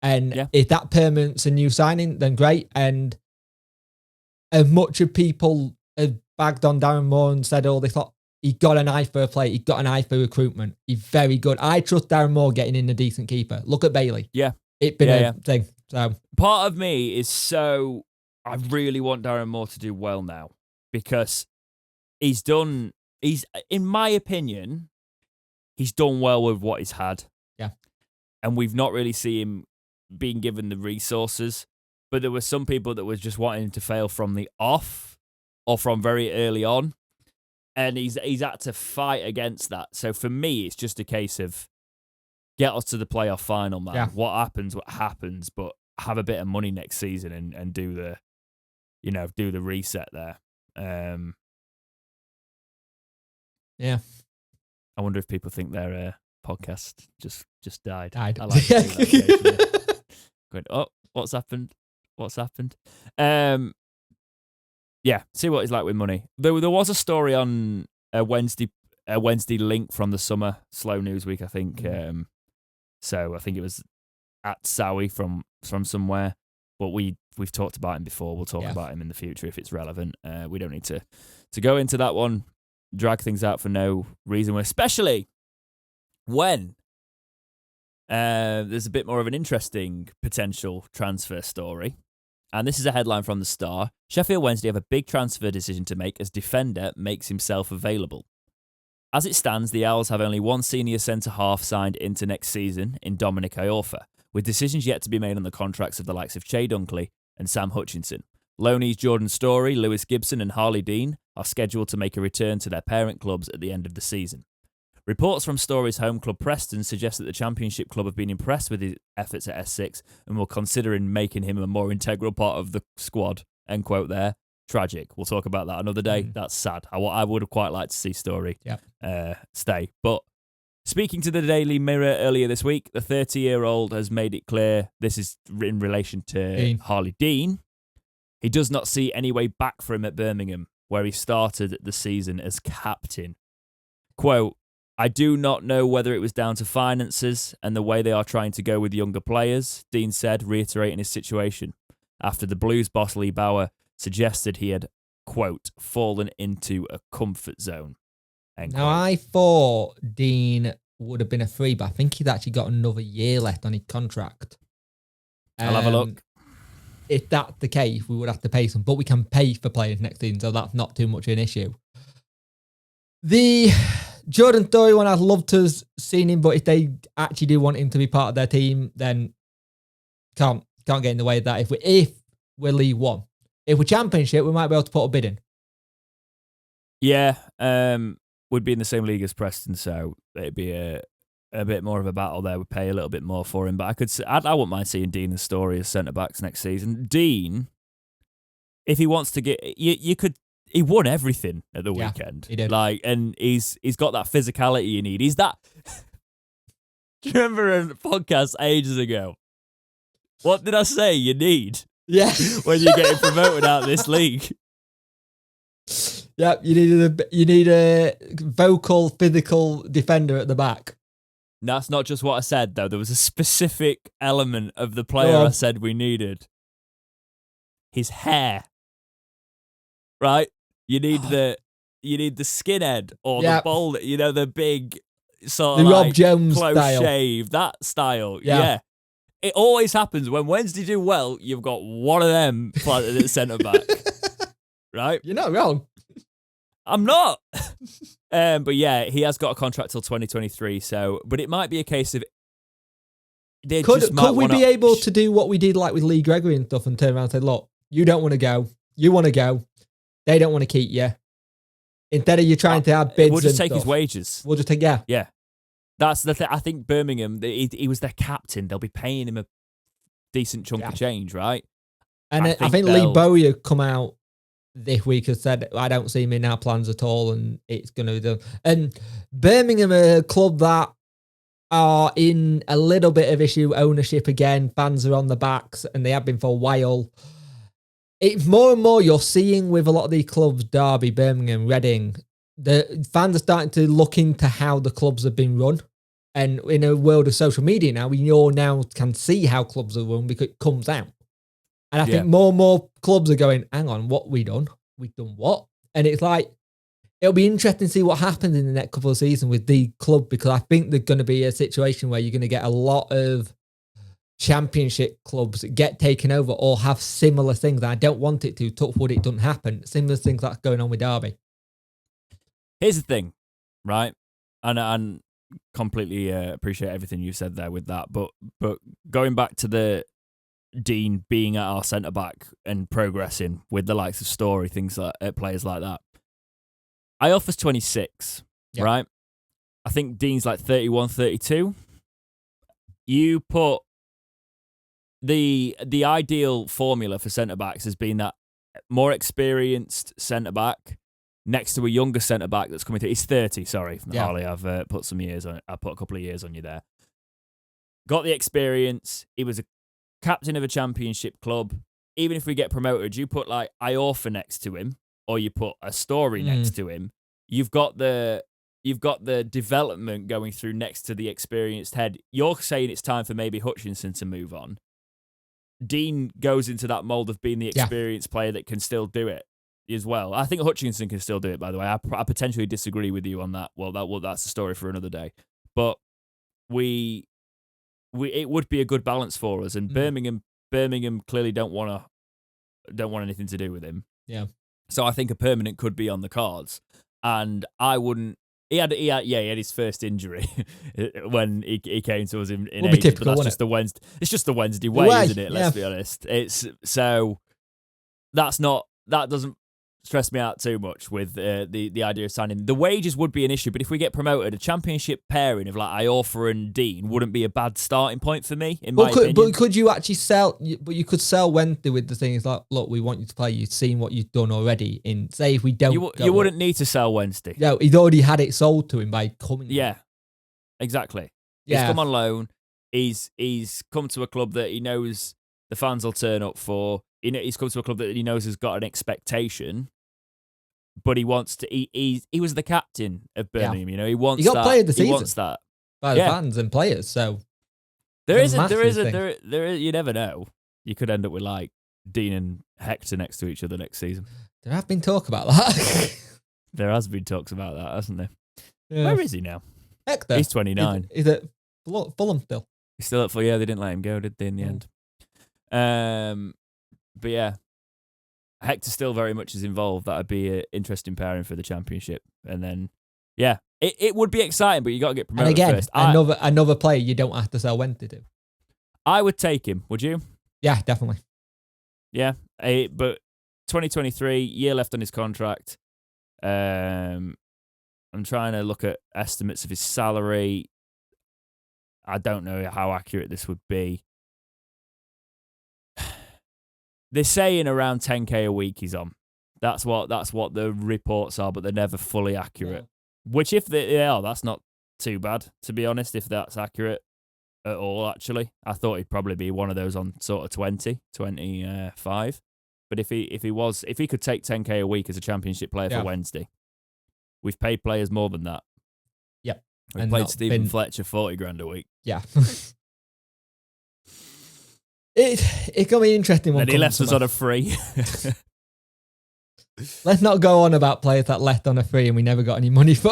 B: And if that permanent's a new signing, then great. And as much of people have bagged on Darren Moore and said, they thought he got an eye for a play, he got an eye for recruitment. He's very good. I trust Darren Moore getting in a decent keeper. Look at Bailey.
A: Yeah.
B: It's been a thing. So
A: part of me is I really want Darren Moore to do well now because he's in my opinion, he's done well with what he's had.
B: Yeah.
A: And we've not really seen him being given the resources, but there were some people that was just wanting him to fail from the off or from very early on. And he's had to fight against that. So for me, it's just a case of get us to the playoff final, man.
B: Yeah.
A: What happens, but have a bit of money next season and do the reset there.
B: Yeah.
A: I wonder if people think their podcast just died.
B: I
A: like to do that occasionally. Going, oh, what's happened? Yeah, see what he's like with money. There was a story on a Wednesday link from the summer Slow News Week, I think. So I think it was at Sowie from somewhere. But we've talked about him before. We'll talk about him in the future if it's relevant. We don't need to go into that one, drag things out for no reason, especially when there's a bit more of an interesting potential transfer story. And this is a headline from the Star. Sheffield Wednesday have a big transfer decision to make as defender makes himself available. As it stands, the Owls have only one senior centre-half signed into next season in Dominic Iorfa, with decisions yet to be made on the contracts of the likes of Che Dunkley and Sam Hutchinson. Loanees Jordan Storey, Lewis Gibson and Harley Dean are scheduled to make a return to their parent clubs at the end of the season. Reports from Storey's home club Preston suggest that the Championship club have been impressed with his efforts at S6 and will consider making him a more integral part of the squad. End quote there. Tragic. We'll talk about that another day. That's sad. I would have quite liked to see Storey stay. But speaking to the Daily Mirror earlier this week, the 30-year-old has made it clear, this is in relation to Harley Dean, he does not see any way back for him at Birmingham, where he started the season as captain. Quote, I do not know whether it was down to finances and the way they are trying to go with younger players, Dean said, reiterating his situation, after the Blues boss Lee Bauer suggested he had, quote, fallen into a comfort zone. End
B: now,
A: quote.
B: I thought Dean would have been a free, but I think he's actually got another year left on his contract.
A: I'll have a look.
B: If that's the case, we would have to pay some, but we can pay for players next season, so that's not too much of an issue. The Jordan Storey one, I'd love to have seen him, but if they actually do want him to be part of their team, then can't get in the way of that. If we're League One, if we're Championship, we might be able to put a bid in.
A: Yeah, would be in the same league as Preston, so it'd be a bit more of a battle there. We'd pay a little bit more for him, but I wouldn't mind seeing Dean and Storey as centre backs next season. Dean, if he wants to get, you could. He won everything at the weekend.
B: He did.
A: And he's got that physicality you need. He's that. Do you remember a podcast ages ago? What did I say you need?
B: Yeah.
A: When you're getting promoted out of this league.
B: Yeah, you need a vocal, physical defender at the back.
A: That's not just what I said, though. There was a specific element of the player I said we needed. his hair. Right? You need the skinhead or the bowl, the big sort of
B: the
A: like
B: Rob Jones
A: close
B: style.
A: shave, that style. Yeah. It always happens when Wednesday do well, you've got one of them planted at centre back. Right?
B: You're not wrong.
A: I'm not. But yeah, he has got a contract till 2023, but it might be a case of
B: could we be able to do what we did like with Lee Gregory and stuff and turn around and say, look, you don't want to go. You want to go. They don't want to keep you. Instead of you trying to have bids,
A: we'll just take
B: his
A: wages.
B: We'll just take
A: Yeah. That's the thing. I think Birmingham, he was their captain. They'll be paying him a decent chunk of change, right?
B: And I think Lee Bowyer come out this week and said, I don't see him in our plans at all, and it's going to be done. And Birmingham are a club that are in a little bit of issue ownership again. Fans are on the backs, and they have been for a while. It's more and more you're seeing with a lot of these clubs, Derby, Birmingham, Reading, the fans are starting to look into how the clubs have been run. And in a world of social media now, we all now can see how clubs are run because it comes out. And I think more and more clubs are going, hang on, what we done? We've done what? And it's like, it'll be interesting to see what happens in the next couple of seasons with the club, because I think there's going to be a situation where you're going to get a lot of championship clubs get taken over or have similar things. I don't want it to. Touch wood, it doesn't happen. Similar things that's going on with Derby.
A: Here's the thing, right? And completely appreciate everything you said there with that. But going back to the Dean being at our centre back and progressing with the likes of Story, things like players like that. Iorfa's 26, right? I think Dean's like 31, 32. You put the ideal formula for centre backs has been that more experienced centre back next to a younger centre back that's coming through. He's 30, sorry, Harley. I've put some years on. I put a couple of years on you there. Got the experience. He was a captain of a championship club. Even if we get promoted, you put like Iorfa next to him, or you put a Story next to him. You've got the development going through next to the experienced head. You're saying it's time for maybe Hutchinson to move on. Dean goes into that mold of being the experienced player that can still do it as well. I think Hutchinson can still do it, by the way. I potentially disagree with you on that. Well, that's a story for another day. But it would be a good balance for us. And Birmingham clearly don't want anything to do with him.
B: Yeah.
A: So I think a permanent could be on the cards. And I wouldn't. He had his first injury when he came to us in April.
B: Typical,
A: but that's just the Wednesday. It's just the Wednesday way, isn't it? Let's be honest. It's so that doesn't stress me out too much with the idea of signing. The wages would be an issue, but if we get promoted, a championship pairing of like Iorfa and Dean wouldn't be a bad starting point for me. In my opinion.
B: But could you actually sell? But you could sell Wednesday with the thing is like, look, we want you to play. You've seen what you've done already. In say if we don't,
A: you wouldn't need to sell Wednesday.
B: No, he'd already had it sold to him by coming.
A: Yeah, exactly.
B: Yeah.
A: He's come on loan. He's come to a club that he knows the fans will turn up for. He's come to a club that he knows has got an expectation. But he wants to. He was the captain of Birmingham.
B: Yeah.
A: He wants.
B: He got
A: that.
B: player of the season.
A: He wants that
B: by the fans and players. So
A: there is. You never know. You could end up with like Dean and Hector next to each other next season.
B: There have been talk about that.
A: There has been talks about that, hasn't there?
B: Yeah.
A: Where is he now?
B: Hector.
A: He's 29.
B: Is it Fulham still?
A: He's still up for. Yeah, they didn't let him go, did they? In the end. But yeah. Hector still very much is involved. That would be an interesting pairing for the championship. And then, yeah, it would be exciting, but you got to get promoted
B: and again,
A: first.
B: Another player you don't have to sell Wednesday to.
A: I would take him. Would you?
B: Yeah, definitely.
A: Yeah, but 2023, year left on his contract. I'm trying to look at estimates of his salary. I don't know how accurate this would be. They're saying around 10k a week he's on. That's what the reports are, but they're never fully accurate. Yeah. Which, if they are, that's not too bad, to be honest, if that's accurate at all, actually. I thought he'd probably be one of those on sort of 25. But if he could take 10k a week as a championship player for Wednesday, we've paid players more than that.
B: Yep.
A: We've played Stephen Fletcher 40 grand a week.
B: Yeah. It's gonna be interesting.
A: Then he left us on a free.
B: Let's not go on about players that left on a free and we never got any money for.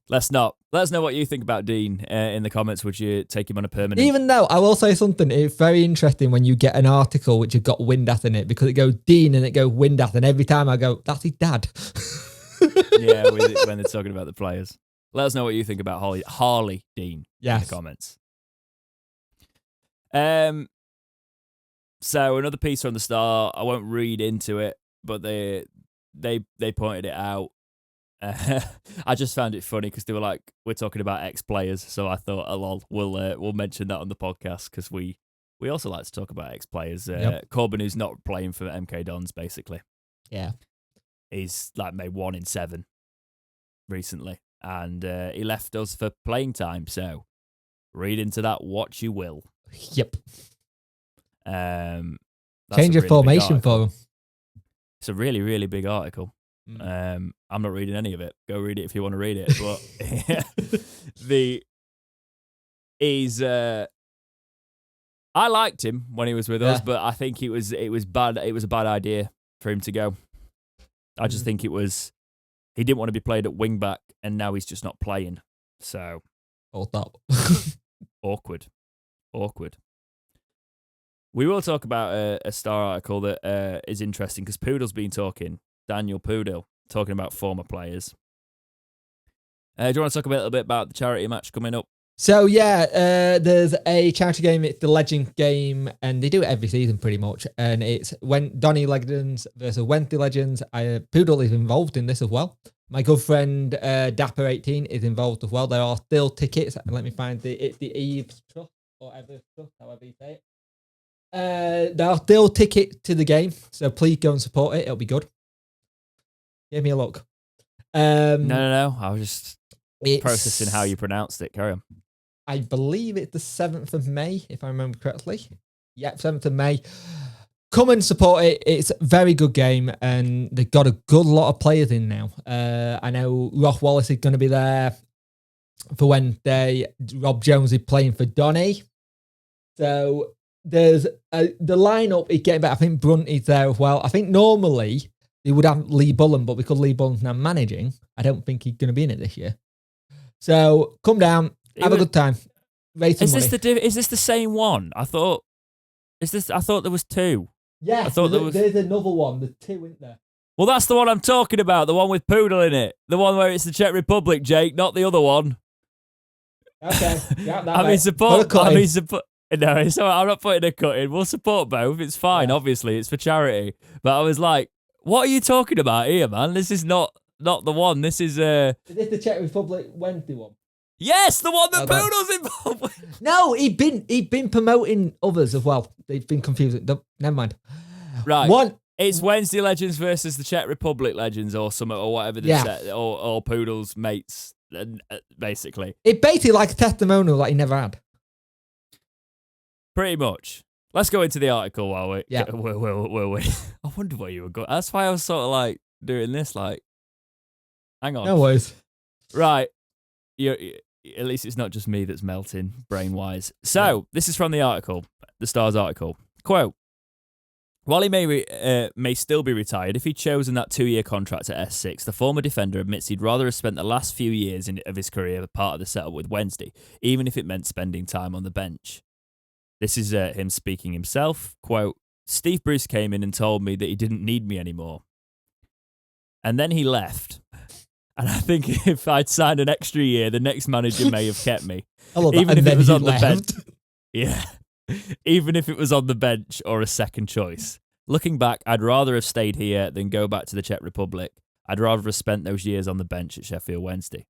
A: Let's not. Let us know what you think about Dean in the comments. Would you take him on a permanent?
B: Even though I will say something, it's very interesting when you get an article which has got Windath in it because it goes Dean and it goes Windath, and every time I go, that's his dad.
A: Yeah, when they're talking about the players. Let us know what you think about Harley Dean in the comments. So another piece from the Star. I won't read into it, but they pointed it out. I just found it funny because they were like, we're talking about ex-players, so I thought, oh, lol, we'll mention that on the podcast because we also like to talk about ex-players. Corbin, who's not playing for MK Dons, basically.
B: Yeah.
A: He's like made 1 in 7 recently, and he left us for playing time, so read into that what you will.
B: Yep.
A: Change
B: of formation for him.
A: It's a really, really big article. I'm not reading any of it. Go read it if you want to read it. But I liked him when he was with us, but I think it was bad. It was a bad idea for him to go. I just think he didn't want to be played at wing back, and now he's just not playing. So
B: hold up.
A: Awkward. We will talk about a Star article that is interesting because Poodle's been talking. Daniel Poodle talking about former players. Do you want to talk a little bit about the charity match coming up?
B: So there's a charity game. It's the Legend game, and they do it every season pretty much. And it's when Donny Legends versus Wednesday Legends. Poodle is involved in this as well. My good friend Dapper18 is involved as well. There are still tickets. Let me find it's the Eves Trust or Ever Trust, however you say it. There are still tickets to the game, so please go and support it. It'll be good. Give me a look.
A: No. I was just processing how you pronounced it. Carry on.
B: I believe it's the 7th of May, if I remember correctly. Yep, 7th of May. Come and support it. It's a very good game, and they've got a good lot of players in now. I know Ross Wallace is going to be there for Wednesday. Rob Jones is playing for Donny. So there's the lineup is getting better. I think Brunt is there as well. I think normally they would have Lee Bullen, but because Lee Bullen's now managing, I don't think he's going to be in it this year. So come down, have a good time. Raise some money.
A: Is this the same one? I thought there was 2.
B: Yeah,
A: I thought
B: there's another one. There's 2 in there.
A: Well, that's the one I'm talking about. The one with Poodle in it. The one where it's the Czech Republic, Jake, not the other one.
B: Okay. Yeah, that
A: I mean, support. No, it's all right. I'm not putting a cut in. We'll support both. It's fine. Obviously, it's for charity. But I was like, what are you talking about here, man? This is not the one. This is
B: Is this the Czech Republic Wednesday one?
A: Yes, the one that Poodle's involved with.
B: No, he'd been promoting others as well. They've been confusing. Never mind.
A: Right. It's Wednesday Legends versus the Czech Republic Legends or something or whatever they said, or Poodle's mates, basically.
B: It's basically like a testimonial that he never had.
A: Pretty much. Let's go into the article while we.
B: Yeah.
A: Will. I wonder what you were going. That's why I was sort of like doing this. Like, hang on.
B: No worries.
A: Right. At least it's not just me that's melting brain-wise. So this is from the article, the Stars article. Quote: While he may still be retired, if he'd chosen that 2-year contract at S6, the former defender admits he'd rather have spent the last few years of his career part of the setup with Wednesday, even if it meant spending time on the bench. This is him speaking himself. Quote, Steve Bruce came in and told me that he didn't need me anymore. And then he left. And I think if I'd signed an extra year, the next manager may have kept me. Even if it was on the bench. Yeah. Even if it was on the bench or a second choice. Looking back, I'd rather have stayed here than go back to the Czech Republic. I'd rather have spent those years on the bench at Sheffield Wednesday.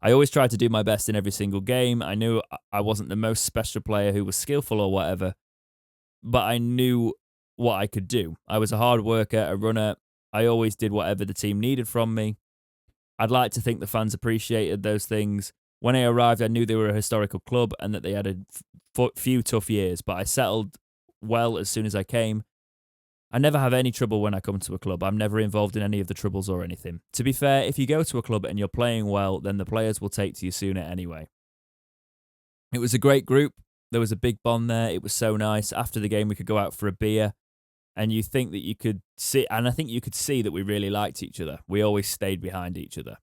A: I always tried to do my best in every single game. I knew I wasn't the most special player who was skillful or whatever, but I knew what I could do. I was a hard worker, a runner. I always did whatever the team needed from me. I'd like to think the fans appreciated those things. When I arrived, I knew they were a historical club and that they had a few tough years, but I settled well as soon as I came. I never have any trouble when I come to a club. I'm never involved in any of the troubles or anything. To be fair, if you go to a club and you're playing well, then the players will take to you sooner anyway. It was a great group. There was a big bond there. It was so nice. After the game, we could go out for a beer. And you think that you could see, and I think you could see that we really liked each other. We always stayed behind each other.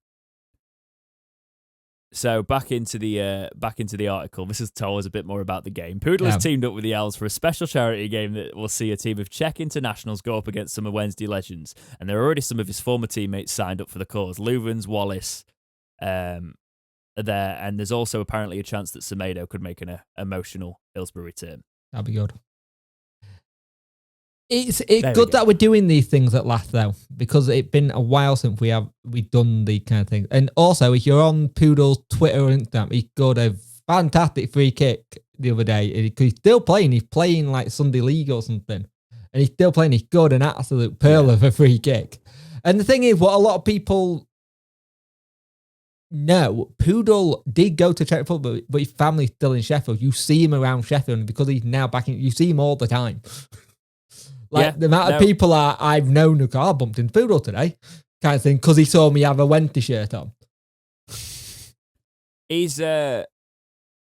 A: So back into the article. This has told us a bit more about the game. Poodle has teamed up with the Owls for a special charity game that will see a team of Czech internationals go up against some of Wednesday legends. And there are already some of his former teammates signed up for the cause. Luvens, Wallace, are there, and there's also apparently a chance that Semedo could make an emotional Hillsborough return.
B: That'd be good. It's good that we're doing these things at last, though, because it's been a while since we've done the kind of things. And also, if you're on Poodle's Twitter or Instagram, he got a fantastic free kick the other day. He's still playing. He's playing like Sunday League or something, and he's still playing. He scored an absolute pearl of a free kick. And the thing is, what a lot of people know, Poodle did go to Czech Republic, but his family's still in Sheffield. You see him around Sheffield, and because he's now back in, you see him all the time. The amount of people I've known who I bumped into Poodle today, kind of thing, because he saw me have a Wenty shirt on.
A: He's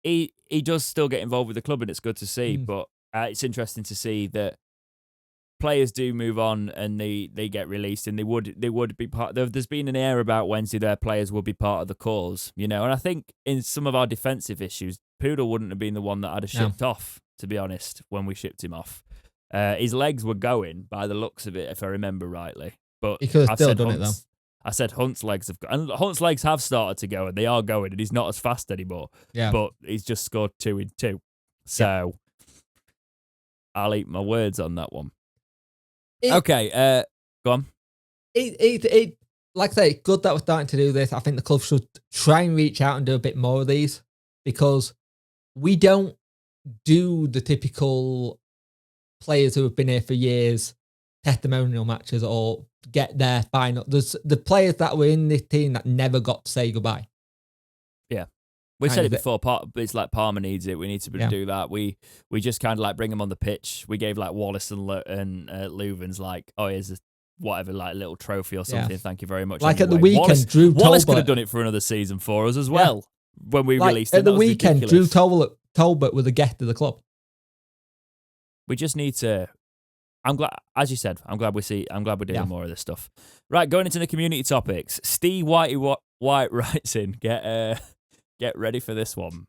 A: he does still get involved with the club, and it's good to see. But it's interesting to see that players do move on and they get released, and they would be part. There's been an air about Wednesday their players will be part of the cause, And I think in some of our defensive issues, Poodle wouldn't have been the one that I'd have shipped off, to be honest, when we shipped him off. His legs were going by the looks of it, if I remember rightly. But
B: he could have still done it, though.
A: I said Hunt's legs have got, and Hunt's legs have started to go, and they are going, and he's not as fast anymore. Yeah. But he's just scored 2 in 2. So I'll eat my words on that one. Okay, go on.
B: Like I say, it's good that we're starting to do this. I think the club should try and reach out and do a bit more of these, because we don't do the typical players who have been here for years testimonial matches or get their final. There's the players that were in this team that never got to say goodbye.
A: Yeah. We've said it before, it's like Palmer needs it. We need to do that. We just kind of like bring them on the pitch. We gave like Wallace and Luvens like, oh, here's a whatever, like little trophy or something. Yeah. Thank you very much.
B: Like anyway, at the weekend,
A: Wallace could have done it for another season for us as well. When we released it.
B: At the weekend, ridiculous. Drew Talbot was a guest of the club.
A: We just need to. I'm glad, as you said. I'm glad we're doing more of this stuff. Right, going into the community topics. Steve White writes in. Get ready for this one.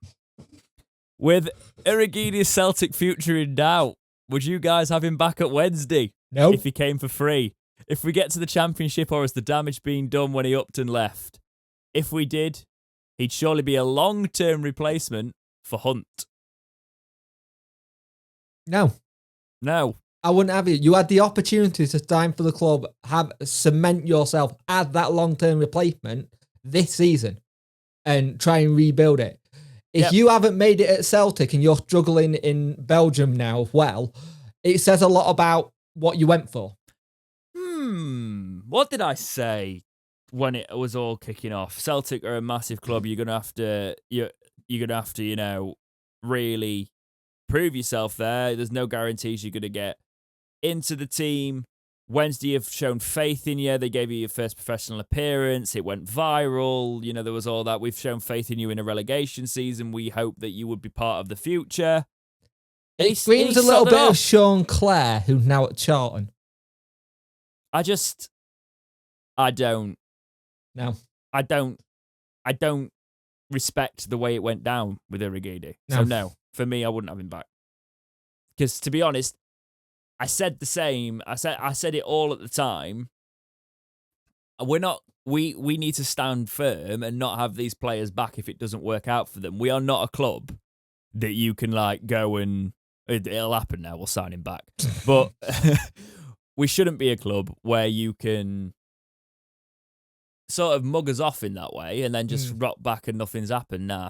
A: With Irrigidi's Celtic future in doubt, would you guys have him back at Wednesday?
B: No.
A: If he came for free. If we get to the Championship, or has the damage been done when he upped and left? If we did, he'd surely be a long-term replacement for Hunt. No.
B: I wouldn't have you. You had the opportunity to sign for the club, cement yourself as that long-term replacement this season and try and rebuild it. If you haven't made it at Celtic and you're struggling in Belgium now, well, it says a lot about what you went for.
A: What did I say when it was all kicking off? Celtic are a massive club. You're gonna have to, really prove yourself there. There's no guarantees you're gonna get into the team. Wednesday have shown faith in you. They gave you your first professional appearance. It went viral. There was all that. We've shown faith in you in a relegation season. We hope that you would be part of the future.
B: It screams a little bit of Sean Clare, who's now at Charlton.
A: I don't respect the way it went down with Irrigidi. So no, for me, I wouldn't have him back. Because to be honest, I said the same. I said it all at the time. We need to stand firm and not have these players back if it doesn't work out for them. We are not a club that you can go and it'll happen now. We'll sign him back. But we shouldn't be a club where you can sort of mug us off in that way and then just rock back and nothing's happened. Nah.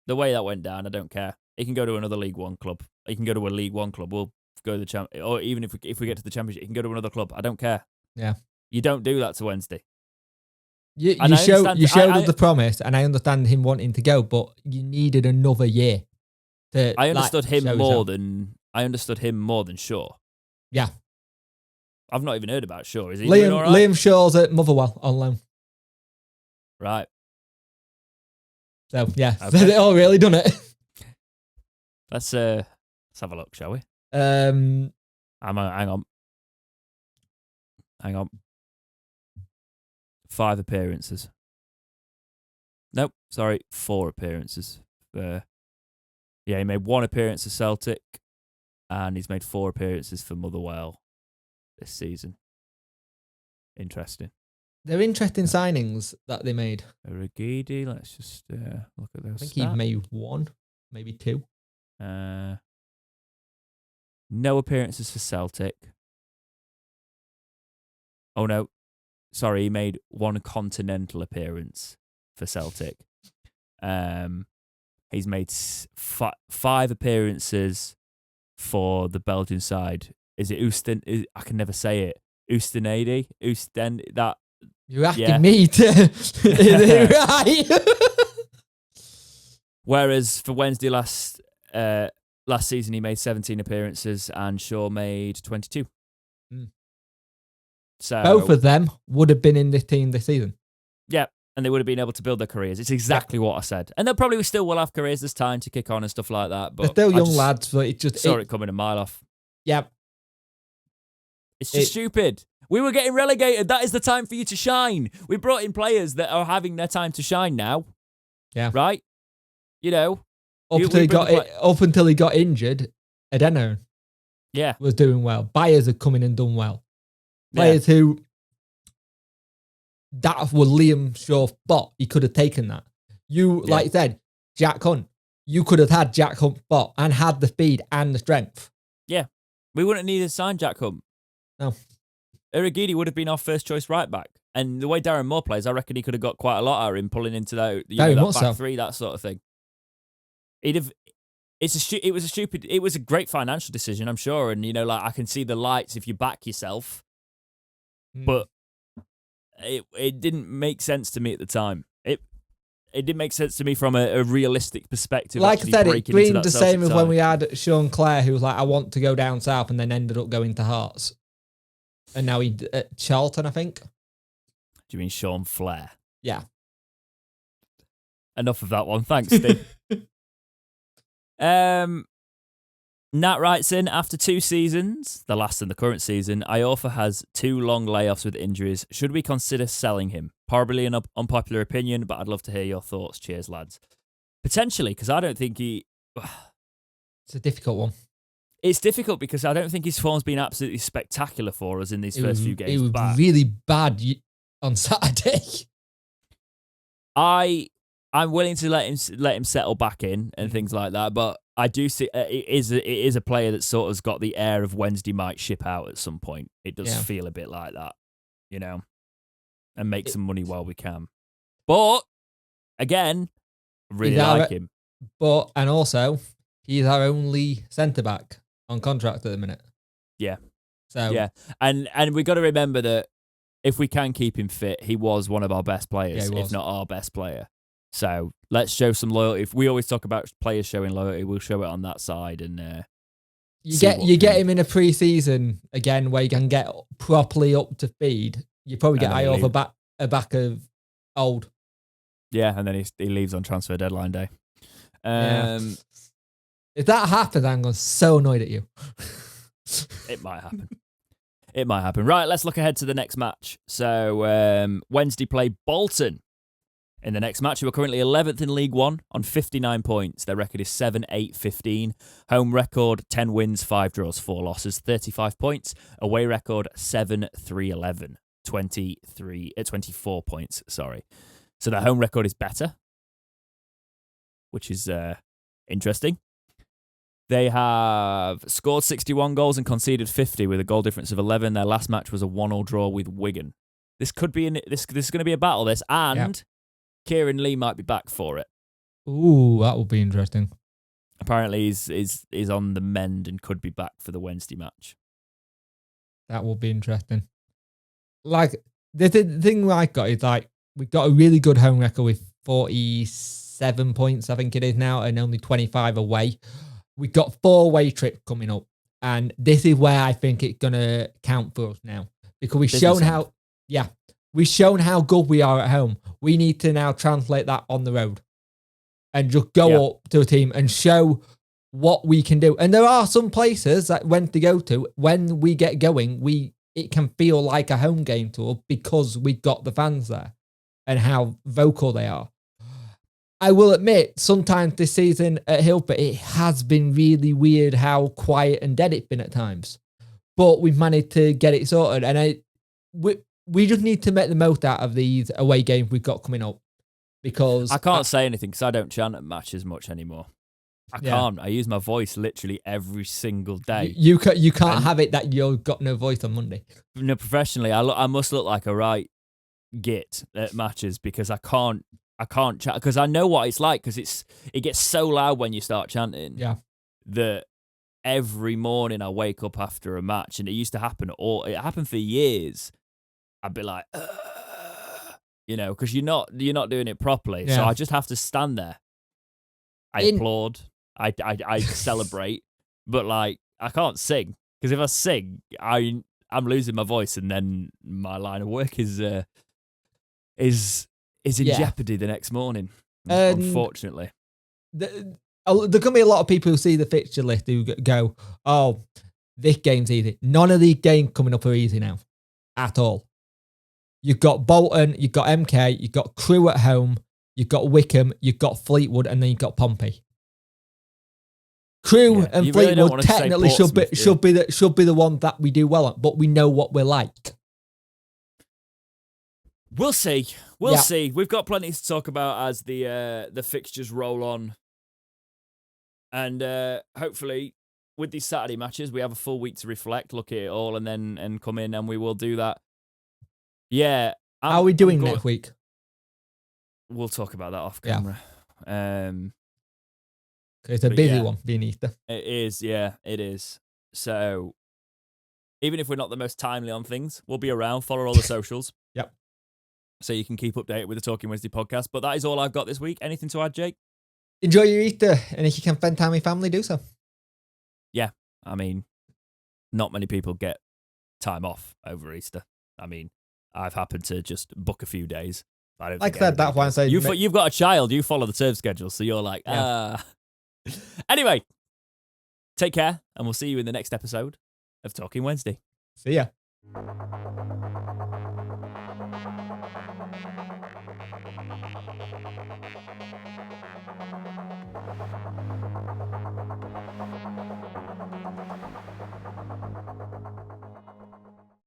A: The way that went down, I don't care. He can go to another League One club. He can go to a League One club. We'll go to the champ, or even if we get to the Championship, he can go to another club. I don't care.
B: Yeah.
A: You don't do that to Wednesday.
B: You showed us the promise, and I understand him wanting to go, but you needed another year.
A: I understood him more than Shaw.
B: Yeah.
A: I've not even heard about Shaw. Is he doing all right?
B: Liam Shaw's at Motherwell on loan.
A: Right.
B: So, yeah. Okay. Said it all really, done it.
A: Let's have a look, shall we?
B: Um,
A: Hang on. 5 appearances. Nope, sorry, 4 appearances. He made 1 appearance for Celtic, and he's made 4 appearances for Motherwell this season. Interesting.
B: They're interesting signings that they made.
A: Rigidi, let's just look at those.
B: I think he made 1, maybe 2.
A: No appearances for Celtic. Oh no, sorry, he made 1 continental appearance for Celtic. He's made 5 appearances for the Belgian side. Is it Oosten? I can never say it. Oostenade? That.
B: You're asking me to. Is it right?
A: Whereas for Wednesday last season, he made 17 appearances and Shaw made 22. So
B: both of them would have been in this team this season.
A: Yeah, and they would have been able to build their careers. It's exactly what I said. And they'll probably still will have careers this time to kick on and stuff like that. But
B: they're still young lads, but it just
A: saw it coming a mile off.
B: Yeah.
A: It's just stupid. We were getting relegated. That is the time for you to shine. We brought in players that are having their time to shine now.
B: Yeah.
A: Right? You know.
B: Up until he got injured, Adeno was doing well. Byers had come in and done well. Players who that were Liam Shaw spot, he could have taken that. Like I said, Jack Hunt. You could have had Jack Hunt spot and had the speed and the strength.
A: Yeah. We wouldn't need to sign Jack Hunt.
B: No.
A: Irigidi would have been our first choice right back. And the way Darren Moore plays, I reckon he could have got quite a lot out of him pulling into that back three, that sort of thing. It was a great financial decision, I'm sure. And, I can see the lights if you back yourself. But it didn't make sense to me at the time. It didn't make sense to me from a realistic perspective.
B: Like I said, it seemed the same as when we had Sean Clare, who was like, I want to go down south, and then ended up going to Hearts. And now he's at Charlton, I think.
A: Do you mean Sean Flair?
B: Yeah.
A: Enough of that one. Thanks, Steve. Nat writes in, after 2 seasons, the last and the current season, Iorfa has 2 long layoffs with injuries. Should we consider selling him? Probably an unpopular opinion, but I'd love to hear your thoughts. Cheers, lads. Potentially, because I don't think he...
B: It's a difficult one.
A: It's difficult because I don't think his form's been absolutely spectacular for us in these first few games.
B: It was really bad on Saturday.
A: I'm willing to let him settle back in and things like that, but I do see it is a player that sort of got the air of Wednesday might ship out at some point. It does feel a bit like that, and make some money while we can. But again, I really like him.
B: And also, he's our only centre back on contract at the minute.
A: Yeah.
B: So
A: yeah, and we got to remember that if we can keep him fit, he was one of our best players, if not our best player. So let's show some loyalty. If we always talk about players showing loyalty, we'll show it on that side. And
B: you get him in a pre-season again where you can get properly up to speed. You probably get Iorfa back of old.
A: Yeah, and then he leaves on transfer deadline day.
B: If that happens, I'm going to be so annoyed at you.
A: It might happen. It might happen. Right, let's look ahead to the next match. So Wednesday play Bolton. In the next match, who are currently 11th in League One on 59 points. Their record is 7-8-15. Home record, 10 wins, 5 draws, 4 losses, 35 points. Away record, 7-3-11, 24 points, sorry. So their home record is better, which is interesting. They have scored 61 goals and conceded 50 with a goal difference of 11. Their last match was a 1-1 draw with Wigan. This could be this is going to be a battle, this, and Kieran Lee might be back for it.
B: Ooh, that will be interesting.
A: Apparently he's on the mend and could be back for the Wednesday match.
B: That will be interesting. Like, the thing I got is, like, we've got a really good home record with 47 points, I think it is now, and only 25 away. We've got 4 away trips coming up, and this is where I think it's going to count for us now. Because we've shown how good we are at home. We need to now translate that on the road and just go up to a team and show what we can do. And there are some places that when to go to, when we get going, it can feel like a home game to us because we got the fans there and how vocal they are. I will admit, sometimes this season at Hillport, it has been really weird how quiet and dead it's been at times. But we've managed to get it sorted. And we just need to make the most out of these away games we've got coming up. Because
A: I can't say anything because I don't chant at matches much anymore. I can't. I use my voice literally every single day.
B: You can't have it that you've got no voice on Monday.
A: No, professionally, I must look like a right git at matches because I can't chat because I know what it's like because it gets so loud when you start chanting.
B: Yeah.
A: That every morning I wake up after a match, and it used to happen. It happened for years. I'd be like, because you're not doing it properly.
B: Yeah.
A: So I just have to stand there. I applaud. I celebrate, but like I can't sing because if I sing, I'm losing my voice, and then my line of work is in jeopardy the next morning. Unfortunately,
B: there can be a lot of people who see the fixture list who go, "Oh, this game's easy." None of these games coming up are easy now, at all. You've got Bolton, you've got MK, you've got Crewe at home, you've got Wickham, you've got Fleetwood, and then you've got Pompey. Crewe and Fleetwood really technically should be the one that we do well at, but we know what we're like.
A: We'll see. We'll see. We've got plenty to talk about as the fixtures roll on, and hopefully with these Saturday matches we have a full week to reflect, look at it all, and then come in, and we will do that. Yeah.
B: How are we doing next week?
A: We'll talk about that off camera. Yeah.
B: It's a busy one, being Easter.
A: It is, yeah, it is. So, even if we're not the most timely on things, we'll be around. Follow all the socials.
B: Yep.
A: So you can keep updated with the Talking Wednesday podcast. But that is all I've got this week. Anything to add, Jake?
B: Enjoy your Easter, and if you can spend time with family, do so.
A: Yeah, I mean, not many people get time off over Easter. I mean, I've happened to just book a few days. Like I said,
B: that's why I'm saying...
A: You've got a child, you follow the term schedule, so you're like, Anyway, take care, and we'll see you in the next episode of Talking Wednesday.
B: See ya.